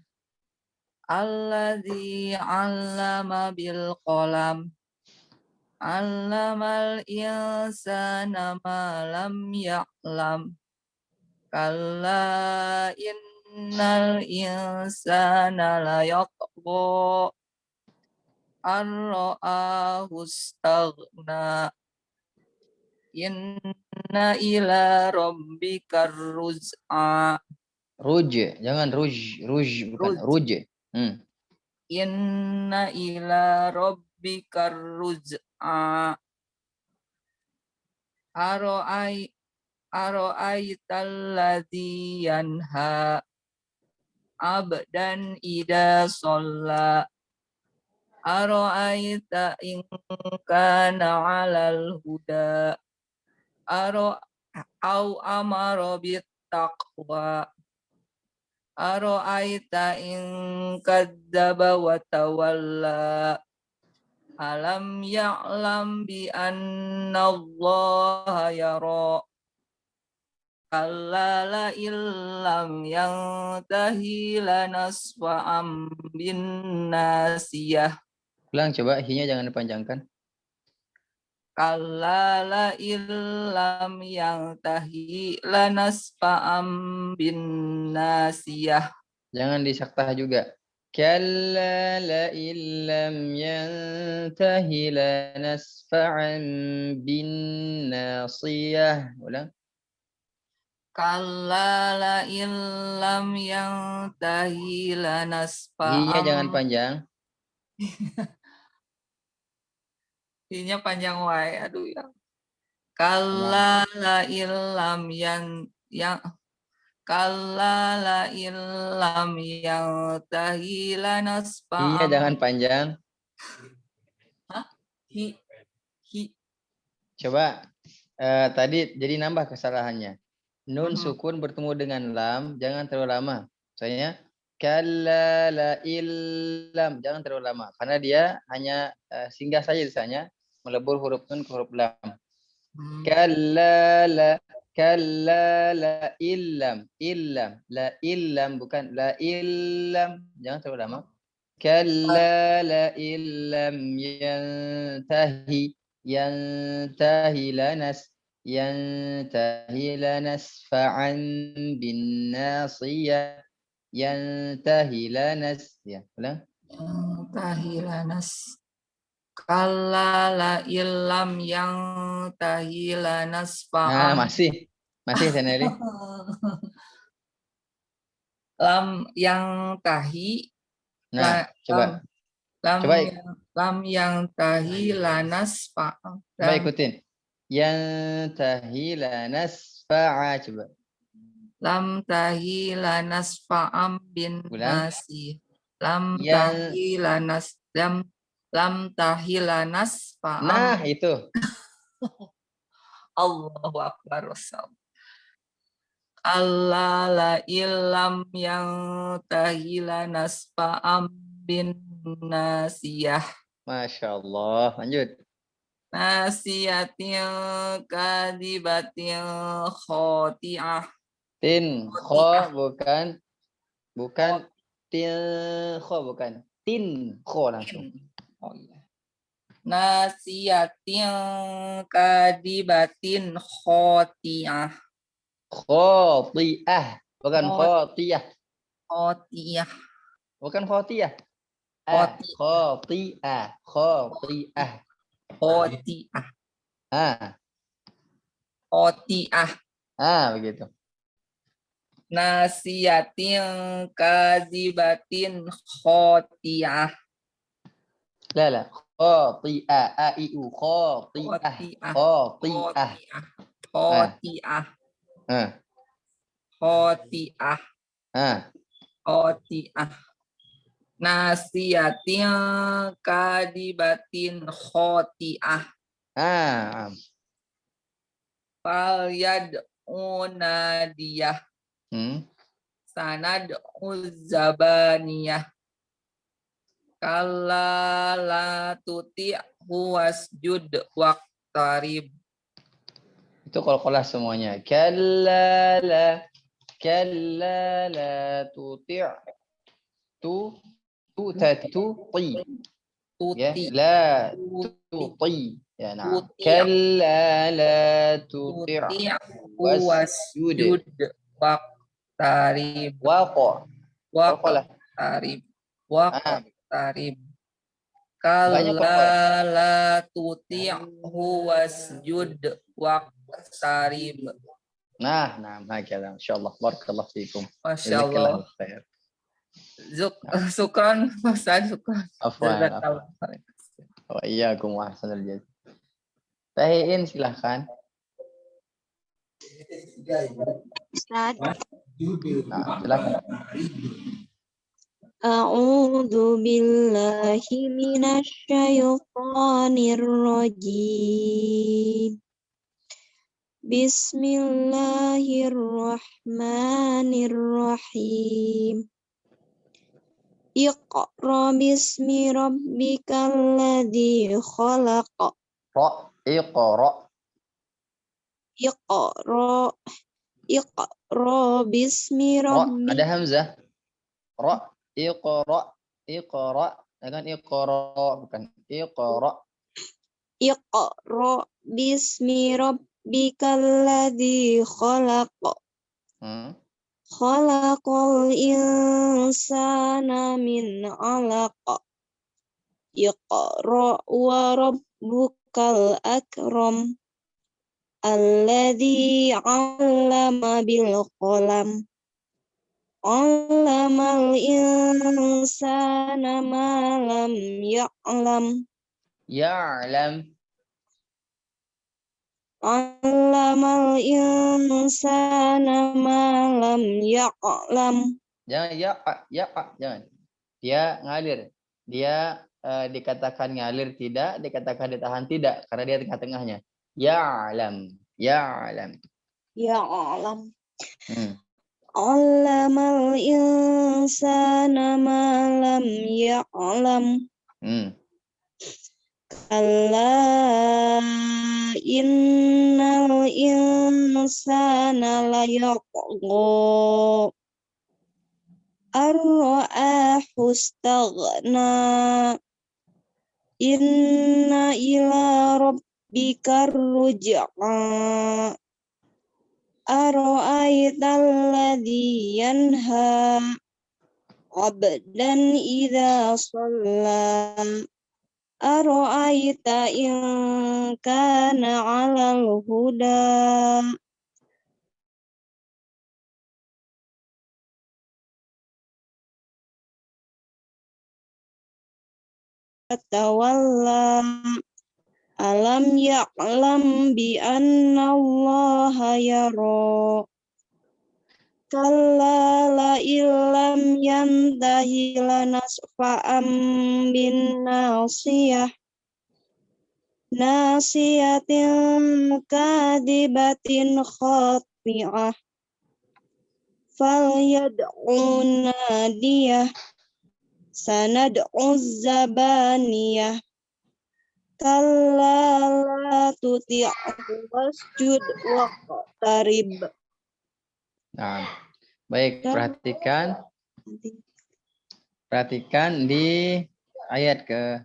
Alladzi 'allama bil qalam. 'Allamal insana ma lam ya'lam. Kalla innal insana layatgha an ra'ahu istaghna. Inna ila rabbikar ruj'a. Ruj, jangan ruj, bukan ruj. Inna ila rabbikar ruj'a. Aro'aital ladzi yanha abdan ida sholla. Aro'aita in kana 'alal huda. Au amara bit taqwa. Aro'aita in kadzdzaba wa tawalla. Alam ya'lam bi anna Allah yara. Kalla la illam yantahi lanasfa'am bin nasiyah. Ulang coba, hi-nya jangan dipanjangkan. Kalla la illam yantahi lanasfa'am bin nasiyah. Jangan disaktah juga. Kalla la illam yantahi lanasfa'an bin nasiyah. Ulang. Kalla la illam yantahi Hi-nya jangan lanasfa'am. panjang. Hi-nya panjang wae, aduh ya. Kalla la illam kalla la illam yantahi Hi-nya lanasfa'am. jangan panjang. Hi. Coba tadi jadi nambah kesalahannya. Nun sukun bertemu dengan lam, jangan terlalu lama. Misalnya kalla la illam, jangan terlalu lama karena dia hanya singgah saja di sana, melebur huruf nun ke huruf lam. Kalla la illam, la illam bukan la illam, jangan terlalu lama. Kalla la illam yantahi lanasfa'an bin nasiyah. Yantahi lanas, ya, ulang. Yantahi lanas. Kalla la illam yantahi lanasfa'am. Nah, masih Seneli. Lam yantahi. Nah, coba Lam yantahi lanasfa'am. Coba ikutin. Yantahi lanasfa'a, coba. Lam tahi lanasfa'am bin nasi. Lam tahi lanasfa'am. Nah, itu. Allahu akbar. Allah la illam yang tahi lanasfa'am bin nasiyah. Masya Allah. Lanjut. Nasiyatin kadibatin khoti'ah. Kho bukan kho bukan. Tin kho langsung. Oh iya. Nasiyatin kadibatin khoti'ah. Khoti'ah, bukan Khot- khotiyah. Khoti'ah. Bukan khotiyah. Khoti'ah. Khoti'ah. Khoti'ah. Ah, Khoti'ah. begitu. Nasiyatin kadibatin khoti'ah. La. Khoti'ah. A-I-U. Khoti'ah. Khoti'ah. Khoti'ah. Khoti'ah. Ah, Khoti'ah. ah. Khoti'ah. Nasiyatin kadibatin khoti'ah. Ah. Fal yad'unadiyah. Sanad uzzabaniyah. Kalla la tuti'hu wasjud waqtarib. Itu qalqalah semuanya. Kalla la tuti' tuti. Ya, Tuti. la tuti. Ya, nah. Kalla la tuti' Tuti'hu wasjud waqtarib. Waqa. Qalqalah. Waqtarib. Waqtarib. Banyak Kalla qalqalah. la tuti'hu wasjud waqtarib. Nah, هكذا. إن شاء الله. بارك الله فيكم. Masya جزاك الله Allah. خير. Syukran, Ustaz. Syukran. Afwan. Jazakallah khair. Wa iyyakum wa ahsanal jazaa. Tahiin silahkan. Ustaz. Nah, silakan. A'udzu billahi minasy syaithanir rajim. Bismillahirrahmanirrahim. Iqra bismi rabbikal ladzi khalaq. Iqra. Iqra bismi rabbik. Ada hamzah. Iqra. Dengan iqra bukan iqra. Iqra bismi rabbikal ladzi khalaq. Khalaqal insana min 'alaq. Iqra wa rabbukal akram. Alladzi 'allama bil qalam. 'Allamal insana ma lam ya'lam. Ya'lam. 'Allamal insana ma lam ya'lam. Jangan jangan. Dia ngalir. Dia dikatakan ngalir tidak, dikatakan ditahan tidak karena dia tengah-tengahnya. Ya'lam. 'Allamal insana ma lam ya'lam. Kalla innal insana layatgha ar-ra'ahu istaghna. Inna ila rabbika ruj'a. Ara'aital ladzi yanha 'abdan idza shalla. Ara'aita in kana 'alal huda. Tawalla. Alam ya'lam bi anna Allaha yara. Kalla la illam yantahi lanasfa'am bin nasiyah. Nasiyatin kadibatin khati'ah. Fal yad'u nadiyah. Sanad'u zabaniyah. Kalla la tuti'hu wasjud waqtarib. Nah, baik, perhatikan. perhatikan di ayat ke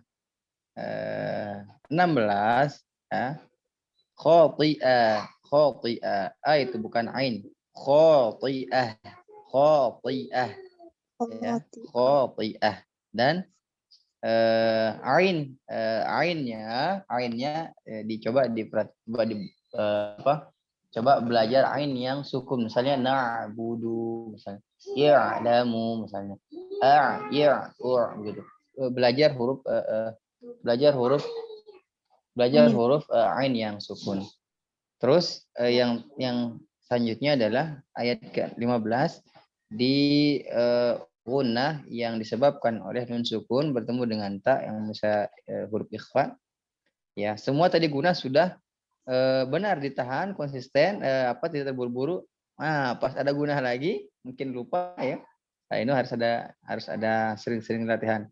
16 ya. Khati'ah, khati'ah. Itu bukan ain. Khati'ah, khati'ah ya. Khati'ah. Dan ainnya coba belajar ain yang sukun, misalnya na'budu, misalnya ya'lamu, misalnya gitu. Belajar huruf ain yang sukun. Terus yang selanjutnya adalah ayat ke-15 di gunnah yang disebabkan oleh nun sukun bertemu dengan ta yang bisa huruf ikhfa. Ya, semua tadi gunnah sudah benar ditahan, konsisten, tidak terburu-buru. Nah, pas ada gunnah lagi mungkin lupa ya. Nah, ini harus ada sering-sering latihan.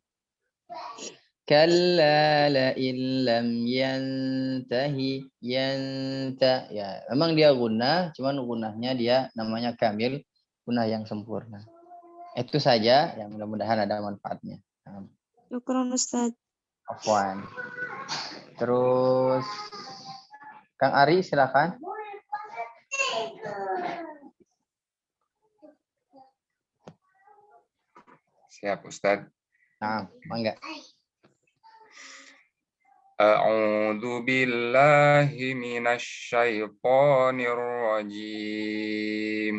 Kalla la illam yantahi yanta. Ya, memang dia gunnah, cuman gunnahnya dia namanya kamil, gunnah yang sempurna. Itu saja, yang mudah-mudahan ada manfaatnya. Syukran Ustaz. Afwan. Terus Kang Ari silakan. Siap Ustaz. Nah, mangga. A'udzu billahi minasy syaithanir rajim.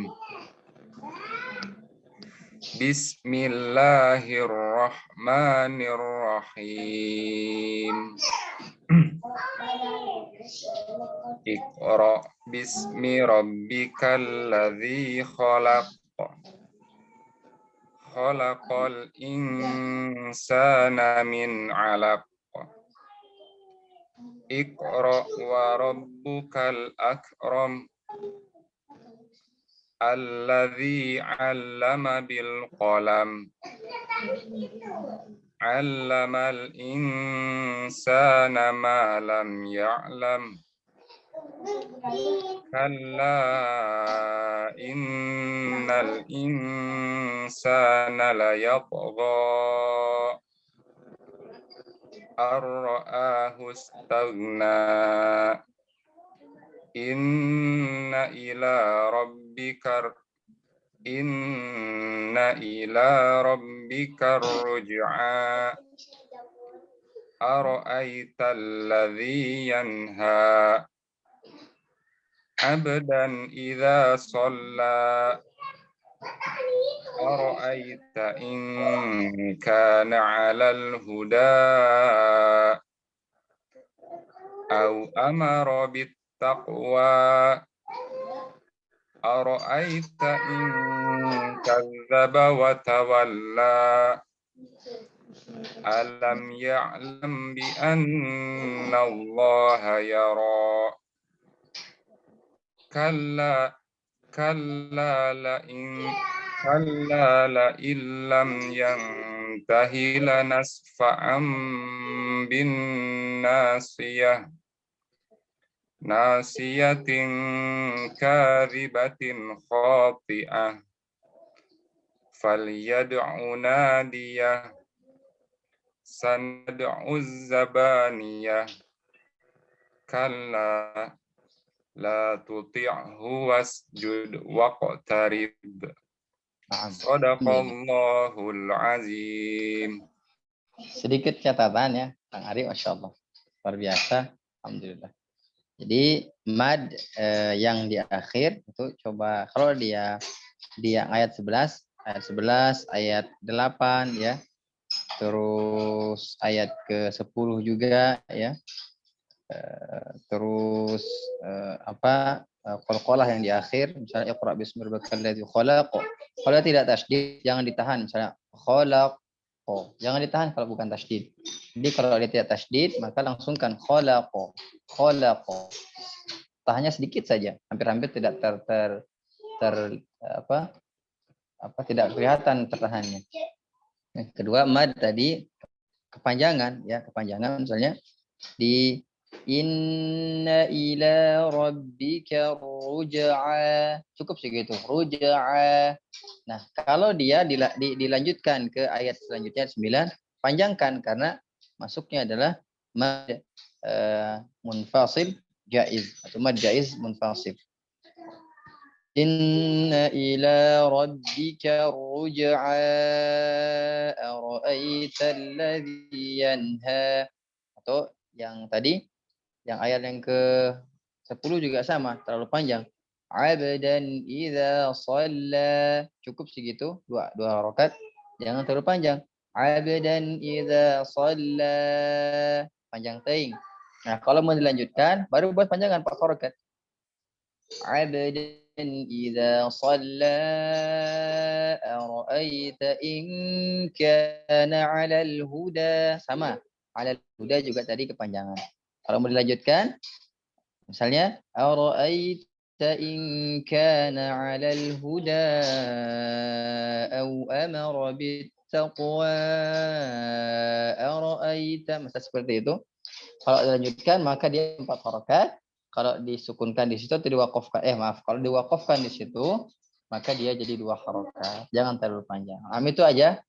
Bismillahirrahmanirrahim. Iqra bismi rabbikal ladzi khalaq. Khalaqal insana min 'alaq. Iqra wa rabbukal akram. Alladzi 'allama bil qalam. 'Allamal insana ma lam ya'lam. Kalla innal insana layatgha ar-ra'ahu istaghna. Inna ila rabbika ruj'a. Ara'aita alladhi yanha 'abdan idza shalla. Ara'aita in kana 'alal huda aw amara bit taqwa. Ara'aita in kadzdzaba wa tawalla. Alam ya'lam bi anna Allaha yara. Kalla la illam yantahi lanasfa'an bin nasiyah. Nasiyatin kadhibatin khati'ah. Falyad'u nadiyah. Sanad'u zabaniyah. Kalla la tuti'hu wasjud waqtarib. Shadaqallahul azim. Sedikit catatan ya, Kang Ari, Masya Allah. Luar biasa, alhamdulillah. Jadi mad yang di akhir itu coba kalau dia ayat 11, ayat 8 ya. Terus ayat ke-10 juga ya. Terus qalqalah yang di akhir, misalnya iqra bismi rabbikal ladzi khalaq. Kalau tidak tasydid jangan ditahan, misalnya khalaq. Jangan ditahan kalau bukan tasydid. Jadi kalau dia tidak tasydid maka langsungkan khalaq. Tahannya sedikit saja, hampir-hampir tidak tidak kelihatan tertahannya. Kedua, mad tadi kepanjangan misalnya di Inna ila rabbika ruj'a. Cukup segitu. Ruj'a. Nah, kalau dia dilanjutkan ke ayat selanjutnya 9, panjangkan karena masuknya adalah mad munfasil jaiz atau mad jaiz munfasil. Inna ila rabbika ruj'a ara'aita alladhi yanha. Atau yang tadi, yang ayat yang ke-10 juga sama, terlalu panjang. Abdan idza shalla. Cukup segitu, dua harakat. Jangan terlalu panjang. Abdan idza shalla. Panjang teing. Nah, kalau mau dilanjutkan, baru buat panjangan 4 harakat. Abdan idza shalla ara'aita in kana 'alal huda. Sama. 'Alal huda juga tadi kepanjangan. Kalau mau dilanjutkan, misalnya ara'aita in kana 'alal huda aw amara bittaqwa ara'aita. Masa seperti itu. Kalau dilanjutkan maka dia 4 harakat. Kalau disukunkan di situ atau diwakafkan, kalau diwakafkan di situ maka dia jadi 2 harakat. Jangan terlalu panjang. Itu aja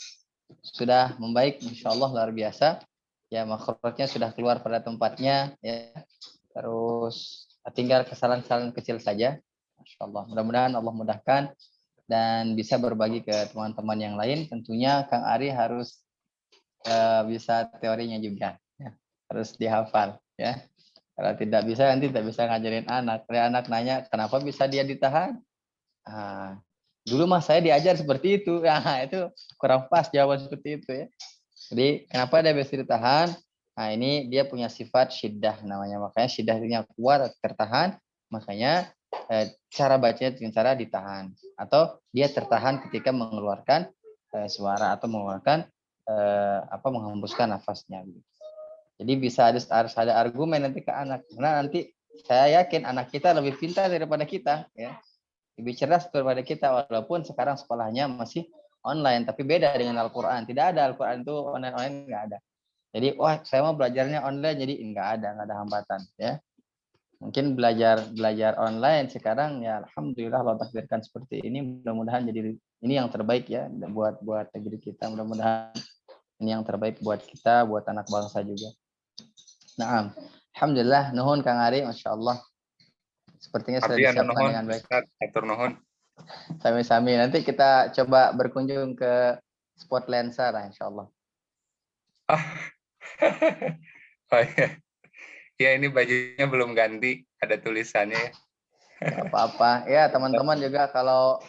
sudah membaik, insyaallah luar biasa. Ya, makhrajnya sudah keluar pada tempatnya ya. Terus tinggal kesalahan-kesalahan kecil saja. Masyaallah. Mudah-mudahan Allah mudahkan dan bisa berbagi ke teman-teman yang lain. Tentunya Kang Ari harus bisa teorinya juga ya. Harus dihafal ya. Kalau tidak bisa nanti tidak bisa ngajarin anak. Kalau anak nanya kenapa bisa dia ditahan? Dulu mah saya diajar seperti itu. Nah, itu kurang pas jawaban seperti itu ya. Jadi kenapa dia bisa ditahan? Nah, ini dia punya sifat syiddah namanya. Makanya syiddahnya kuat, tertahan. Makanya cara bacanya dengan cara ditahan. Atau dia tertahan ketika mengeluarkan suara atau mengeluarkan menghembuskan nafasnya. Jadi harus ada argumen nanti ke anak. Karena nanti saya yakin anak kita lebih pintar daripada kita, ya. Lebih cerdas daripada kita, walaupun sekarang sekolahnya masih online, tapi beda dengan Al-Quran. Tidak ada Al-Quran itu online nggak ada. Jadi, wah saya mau belajarnya online, jadi nggak ada hambatan, ya. Mungkin belajar online sekarang ya alhamdulillah Allah takdirkan seperti ini. Mudah-mudahan jadi ini yang terbaik ya buat negeri kita. Mudah-mudahan ini yang terbaik buat kita, buat anak bangsa juga. Nah, alhamdulillah nuhun Kang Ari, masyaallah. Sepertinya sudah disiapkan dengan baik. Atur nuhun. Sami-sami. Nanti kita coba berkunjung ke spot lensa lah insyaallah. Oh iya. Ya ini bajunya belum ganti, ada tulisannya ya. Gak apa-apa. Ya teman-teman juga kalau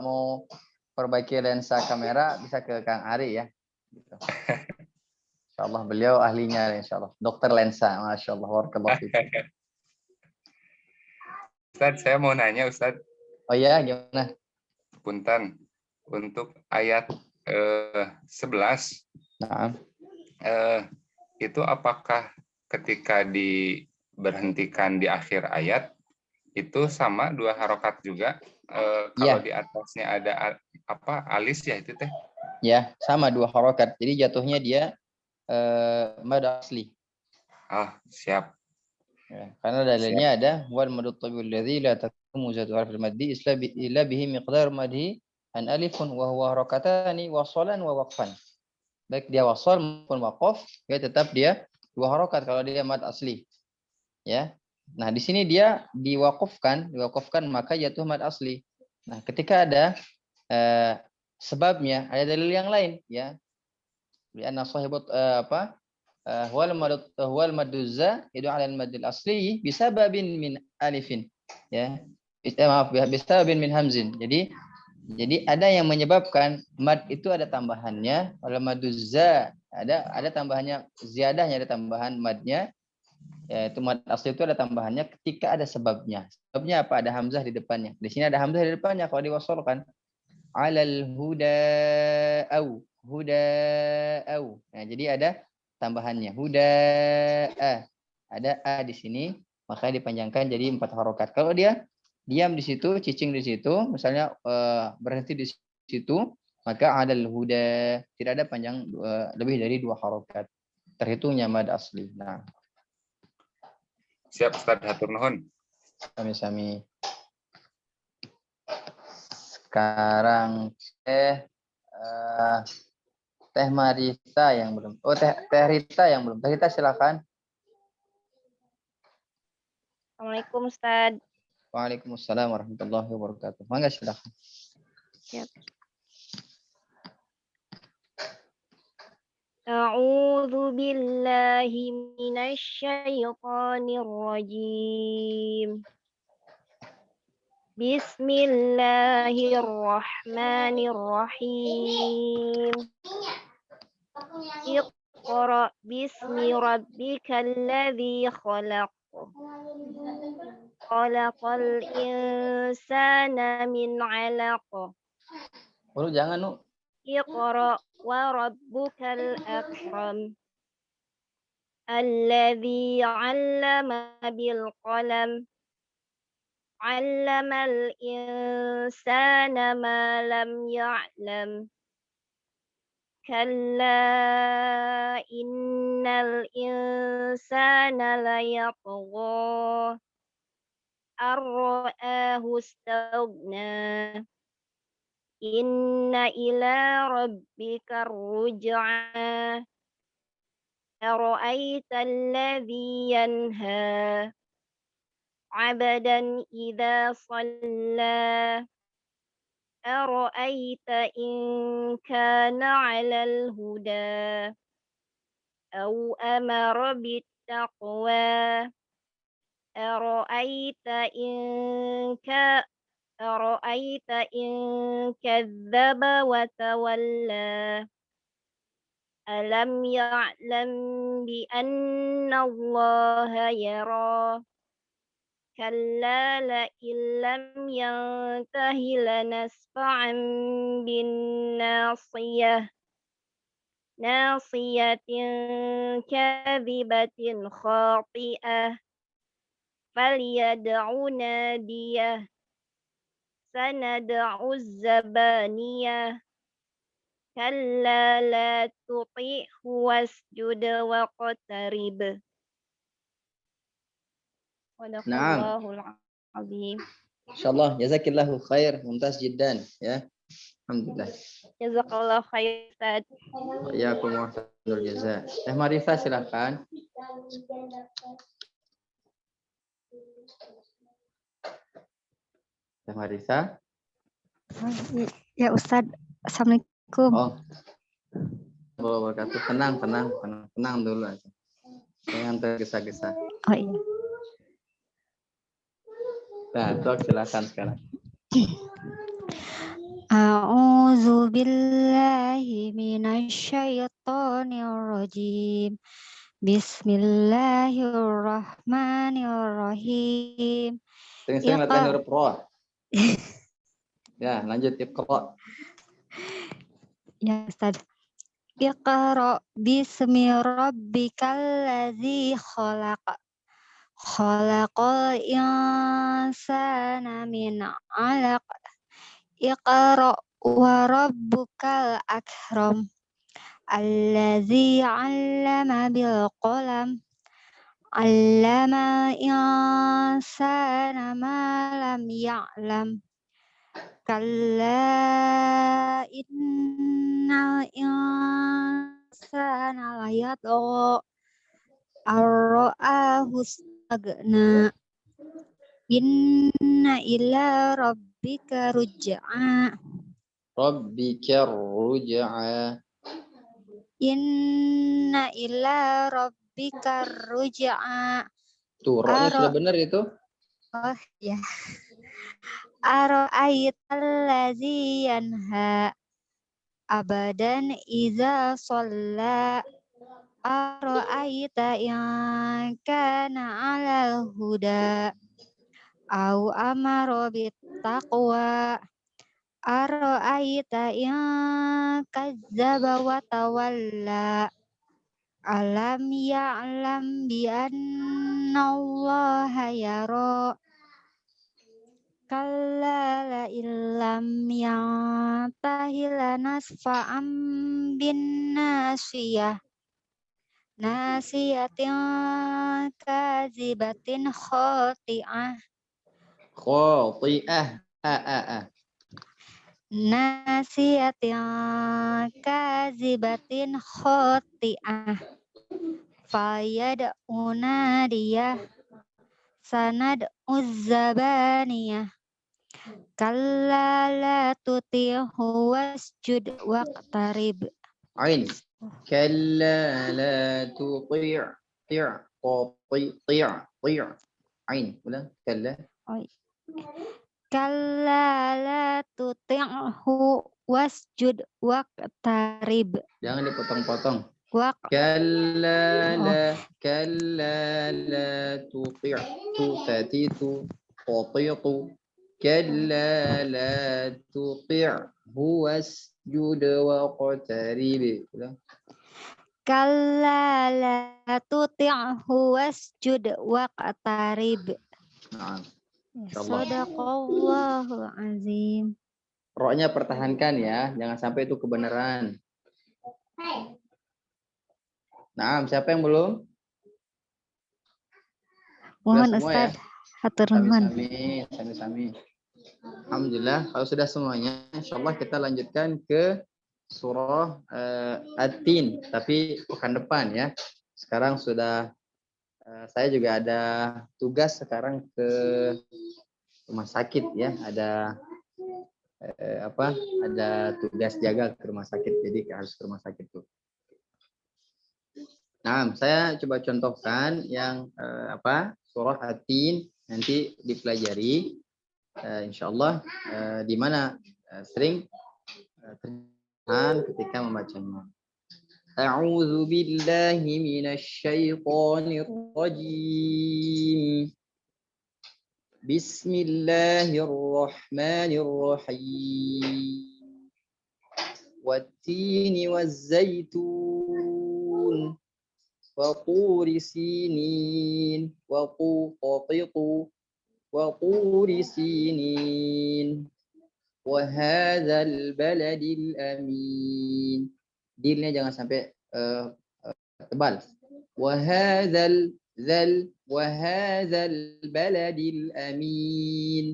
mau perbaiki lensa kamera bisa ke Kang Ari ya. Gitu. Insyaallah beliau ahlinya insyaallah. Dokter lensa, masyaallah. Barakallahu fiik. Ustaz, saya mau nanya Ustaz. Oh iya, gimana? Punten. Untuk ayat 11. Nah. Itu apakah ketika diberhentikan di akhir ayat itu sama 2 harokat juga? Kalau di atasnya ada alis ya itu teh? Ya, sama 2 harokat. Jadi jatuhnya dia mad asli. Siap. Ya, karena dalilnya ada wal madut tabiul ladzi la takumu zatu harfil maddi illa bihi miqdar madhi an alifun wa huwa harakatani wasalan wa waqfan. Baik dia wasal maupun waqaf, ya tetap dia 2 harokat kalau dia mad asli. Ya. Nah, di sini dia diwakafkan maka jatuh mad asli. Nah, ketika ada sebabnya, ada dalil yang lain ya. Lianna sahibat huwal maduzza itu 'ala al-maddil asli bisababin min alifin ya. Bisababin min hamzin. Jadi ada yang menyebabkan mad itu ada tambahannya, wal maduzza ada tambahannya, ziyadahnya ada tambahan madnya. Yaitu mad asli itu ada tambahannya ketika ada sebabnya. Sebabnya apa? Ada hamzah di depannya. Di sini ada hamzah di depannya kalau diwasalkan. 'Alal huda au. Nah, jadi ada tambahannya. Huda ada a di sini, maka dipanjangkan jadi 4 harokat. Kalau dia diam di situ, cicing di situ, misalnya berhenti di situ, maka 'alal huda tidak ada panjang lebih dari 2 harokat. Terhitungnya mad asli. Nah. Siap Ustaz, hatur nuhun. Sami-sami. Sekarang Teh Marisa yang belum. Oh, Teh Rita yang belum. Teh Rita silakan. Assalamualaikum Ustaz. Waalaikumsalam warahmatullahi wabarakatuh. Mangga silakan. Siap. A'udzu billahi minasyaitonir rajim. Bismillahirrahmanirrahim. Iqra bismi rabbikal ladzi khalaq. Khalaqal insana min 'alaq. Oh, jangan, Nu. Iqra wa rabbukal akram. Alladzi 'allama bil qalam. 'Allamal insana ma lam ya'lam. Kalla innal insana layatgha. Ar-ra'ahu istaghna. Inna ila rabbika ruj'a. Ara'aita alladhi yanha 'abdan idza shalla. Ara'aita in kana 'alal huda aw amara bittaqwa. Ara'aita in kadzdzaba wa tawalla. Alam ya'lam bi anna Allaha yara. Kalla la illam yantahi lanasfa'an bin nasiyah. Nasiyatin kadhibatin khati'ah. Falyad'u nadiyah. Sanad'u zabaniyah. Kalla la tuti'hu wasjud waqtarib. Sadaqallahul azim. Insyaallah, jazakillahu khair, mumtaz jiddan ya. Alhamdulillah. Jazakallahu khair Ustaz. Wa'iyyakum warahmatullahi jazaa. Teh Marisa silakan. Teh Marisa. Ya Ustadz, Assalamualaikum. Oh. Wabarakatuh. Tenang dulu aja. Jangan tergesa-gesa. Oh iya. Nah, Dok, silakan sekarang. A'udzu billahi minasyaitonir rajim. Bismillahirrahmanirrahim. Sering-sering latihan huruf roh. Ya, lanjut Iqra. Ya Ustaz. Iqra bismi rabbikal ladzi khalaq. Khalaqal insana min 'alaq. Iqra wa rabbukal akram. Alladzi 'allama bil qalam. 'Allamal insana ma lam ya'lam. Kalla innal insana layatgha. Ar-ra'ahu istaghna. Inna ila rabbika ruj'a. Rabbika ruj'a. Inna ila rabbika ruj'a. Tuh, rohnya sudah benar itu? Oh ya. Ara'aital ladzi yanha abadan idza shalla. Ara'aita in kana 'alal huda au amara bittaqwa. Ara'aita in kadzdzaba wa tawalla. Alam ya'lam bi anna Allaha yara. Kalla la illam yantahi lanasfa'an bin nasiyah. Nasiyatin kazibatin khoti'ah. Khati'ah. Nasiyatin kazibatin khoti'ah. Fayad'una dia sanad uzzabaniyah. Kalla la tuti'hu wasjud waqtarib. Ain. Kalla la tuti'. Ti'. Ain. Ulang. Kalla. Kalla la tuti'hu wasjud waqtarib. Jangan dipotong-potong. Waq Kalla la tuti'. Tu tatitu. Tuti'tu. Kalla la tuti'hu wasjud waqtarib. Ulang. Kalla la tuti'hu wasjud waqtarib. Nah, insyaallah. Sadaqallahul azim. Roknya pertahankan ya, jangan sampai itu kebenaran. Nah, siapa yang belum? Mohon Sudah semua ya? Ustaz, hatur nuhun. Sami. Alhamdulillah, kalau sudah semuanya, insyaallah kita lanjutkan ke surah At-Tin, tapi pekan depan ya. Sekarang sudah saya juga ada tugas sekarang ke rumah sakit ya, ada ada tugas jaga ke rumah sakit, jadi harus ke rumah sakit tuh. Nah, saya coba contohkan yang surah At-Tin nanti dipelajari, insyaallah di mana sering terjemahan ketika membacanya. A'udzu billahi minasy syaithanir rajim. Bismillahirrahmanirrahim. Wat-tini waz-zaitun. وطور سينين وطور سينين وهذا البلد الأمين. Dilnya jangan sampai tebal. وهذا البلد الأمين.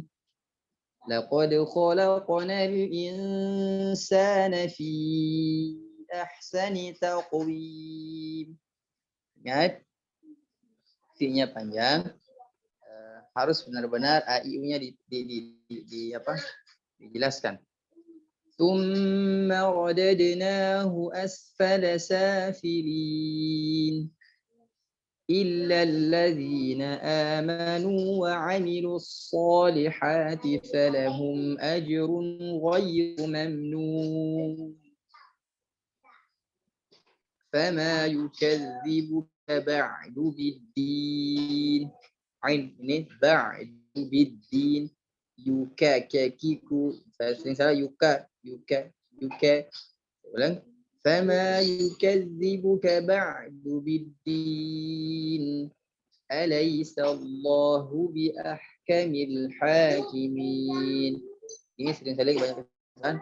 لقد خلقنا الإنسان في أحسن تقويم. Ingat, fi'nya panjang, harus benar-benar AIU-nya dijelaskan. Tsumma radadnahu asfala safilin. Illa alladhina amanu wa 'amilus solihati falahum ajrun ghayru mamnun. Fama yukadzibuka ba'du biddin. Ain ini ba'du biddin. Yuka kakiku. Saya sering salah yuka. Ulang. Fama yukadzibuka ba'du biddin. Alaysa Allahu bi ahkamil hakimin. Ini sering salah banyak kesalahan.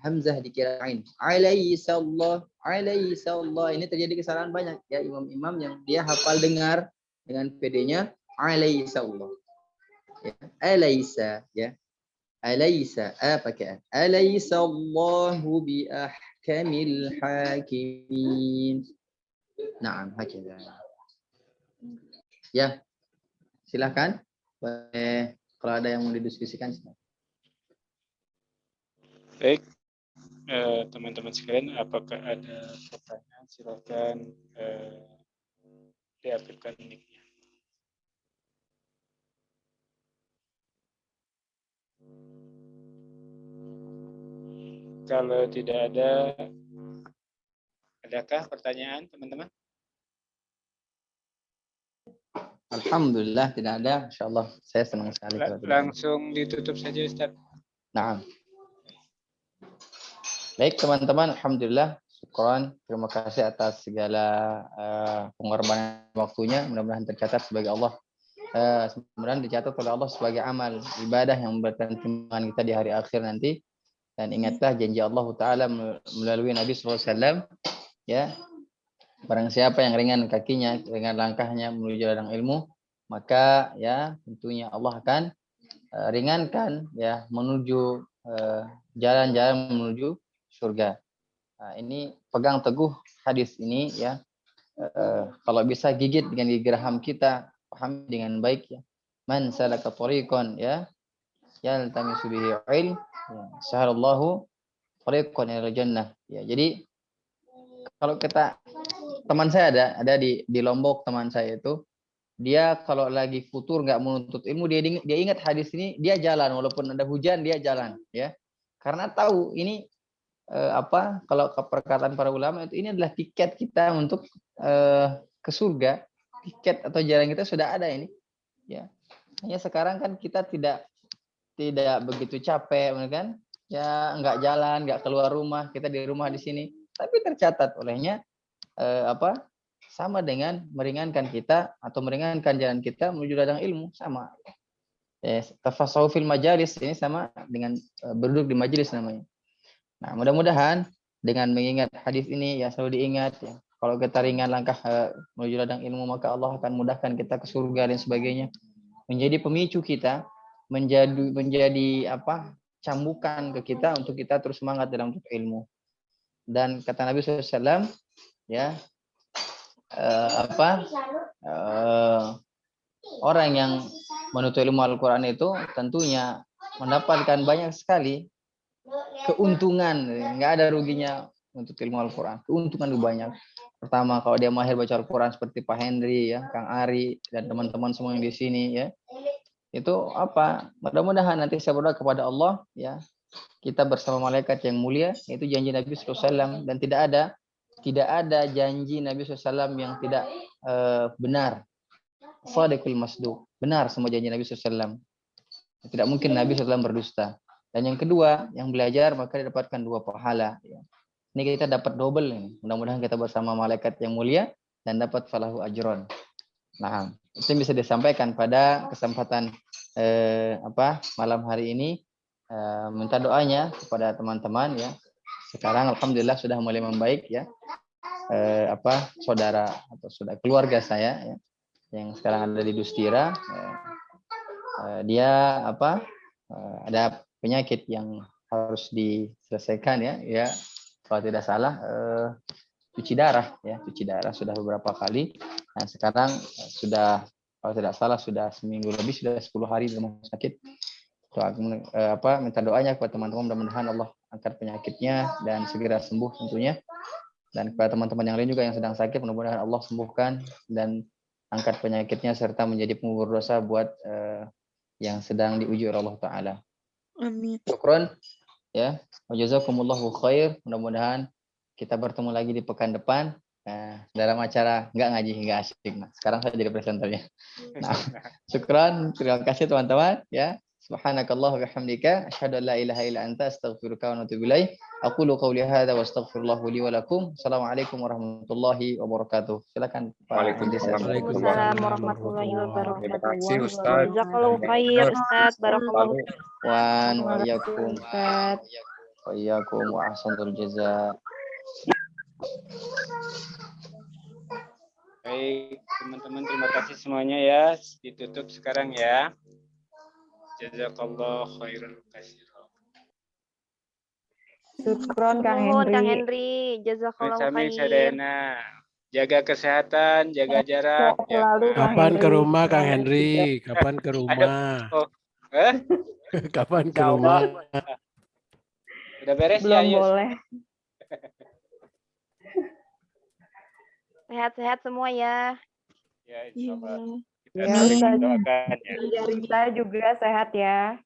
Hamzah dikirain. Alaihissallah. Ini terjadi kesalahan banyak ya, imam-imam yang dia hafal dengar dengan PD-nya alaihissallah. Ya, alaisa ya. Alaisa pakai alaihissallahu bi ahkamil hakimin. Naam, hakeza. Ya. Silakan. Kalau ada yang mau didiskusikan silakan. Baik. Teman-teman sekalian, apakah ada pertanyaan? Silakan diaktifkan mic-nya. Kalau tidak ada, adakah pertanyaan teman-teman? Alhamdulillah tidak ada, insyaallah saya senang sekali. Langsung ditutup saja Ustaz. Nah. Baik teman-teman, alhamdulillah, syukran, terima kasih atas segala pengorbanan waktunya. Mudah-mudahan tercatat sebagai Allah, mudah-mudahan dicatat oleh Allah sebagai amal ibadah yang memberikan timbangan kita di hari akhir nanti. Dan ingatlah janji Allah Taala melalui Nabi SAW, ya, Barang siapa yang ringan kakinya, ringan langkahnya menuju ladang ilmu, maka ya tentunya Allah akan ringankan ya menuju jalan-jalan menuju surga. Nah, ini pegang teguh hadis ini ya. Kalau bisa gigit dengan gigi raham kita, paham dengan baik ya. Man salaka tariqan ya yaltamisu bihi ilm, sahalallahu tariqan ilal jannah. Ya, jadi kalau kita, teman saya ada di Lombok, teman saya itu dia kalau lagi futur nggak menuntut ilmu, dia ingat hadis ini, dia jalan walaupun ada hujan, dia jalan ya, karena tahu ini kalau perkataan para ulama itu, ini adalah tiket kita untuk ke surga, tiket atau jalan kita sudah ada ini ya. Hanya sekarang kan kita tidak begitu capek kan ya, nggak jalan, nggak keluar rumah, kita di rumah di sini, tapi tercatat olehnya sama dengan meringankan kita atau meringankan jalan kita menuju ladang ilmu, sama. Tafassahu fil majalis, ini sama dengan berduduk di majelis namanya. Nah, mudah-mudahan dengan mengingat hadis ini ya selalu diingat ya. Kalau kita ringan langkah menuju ladang ilmu, maka Allah akan mudahkan kita ke surga dan sebagainya. Menjadi pemicu kita, menjadi cambukan ke kita untuk kita terus semangat dalam ilmu. Dan kata Nabi SAW ya, orang yang menuntut ilmu Al-Quran itu tentunya mendapatkan banyak sekali keuntungan, nggak ada ruginya untuk ilmu Al-Quran. Keuntungan lebih banyak. Pertama, kalau dia mahir baca Al-Quran seperti Pak Henry ya, Kang Ari dan teman-teman semua yang di sini ya, itu mudah-mudahan nanti saya berdoa kepada Allah ya, kita bersama malaikat yang mulia, itu janji Nabi SAW, dan tidak ada janji Nabi SAW yang tidak benar. Shadiqul masduq, benar semua janji Nabi SAW. Tidak mungkin Nabi SAW berdusta. Dan yang kedua, yang belajar maka didapatkan 2 pahala. Ini kita dapat double nih. Mudah-mudahan kita bersama malaikat yang mulia dan dapat falahu ajron. Nah, itu yang bisa disampaikan pada kesempatan malam hari ini. Minta doanya kepada teman-teman ya. Sekarang alhamdulillah sudah mulai membaik ya. Saudara atau keluarga saya ya, yang sekarang ada di Dustira, dia ada penyakit yang harus diselesaikan ya kalau tidak salah cuci darah sudah beberapa kali. Nah, sekarang sudah, kalau tidak salah sudah seminggu lebih, sudah 10 hari di rumah sakit. Minta doanya kepada teman-teman, mudah-mudahan Allah angkat penyakitnya dan segera sembuh tentunya. Dan kepada teman-teman yang lain juga yang sedang sakit, mudah-mudahan Allah sembuhkan dan angkat penyakitnya serta menjadi penggugur dosa buat yang sedang diuji oleh Allah Ta'ala. Amin. Syukron ya, wajazakumullahu khair. Mudah-mudahan kita bertemu lagi di pekan depan dalam acara nggak ngaji nggak asyik. Nah, sekarang saya jadi presenternya. Nah, syukron, terima kasih teman-teman ya. Subhanakallah wa bihamdika asyhadu an la ilaha illa anta astaghfiruka wa atubu ilaik. Aqulu qawli hadza wa astaghfirullahu li wa lakum. Assalamualaikum warahmatullahi wabarakatuh. Silakan Pak. Waalaikumsalam warahmatullahi wabarakatuh. Terima kasih Ustaz. Jazakallahu khair Ustaz. Barakallahu Wan wa iyyakum. Wa iyyakum wa ahsanul jazaa. Baik, teman-teman, terima kasih semuanya ya. Ditutup sekarang ya. Jazakallah khairan katsiran. Syukron Kang Mohon Kang Henry. Henry. Jazakallahu Sami khair. sadayana. Jaga kesehatan, jaga jarak. Selalu Kang Kapan ke Henry. rumah Kang Henry? Kapan ke rumah? Kapan ke rumah? Udah beres Belum ya, Yus? boleh. Sehat-sehat semua ya. Ya, insyaallah. Kita Ya, saling Ustaz. mendoakan ya. Kita juga sehat ya.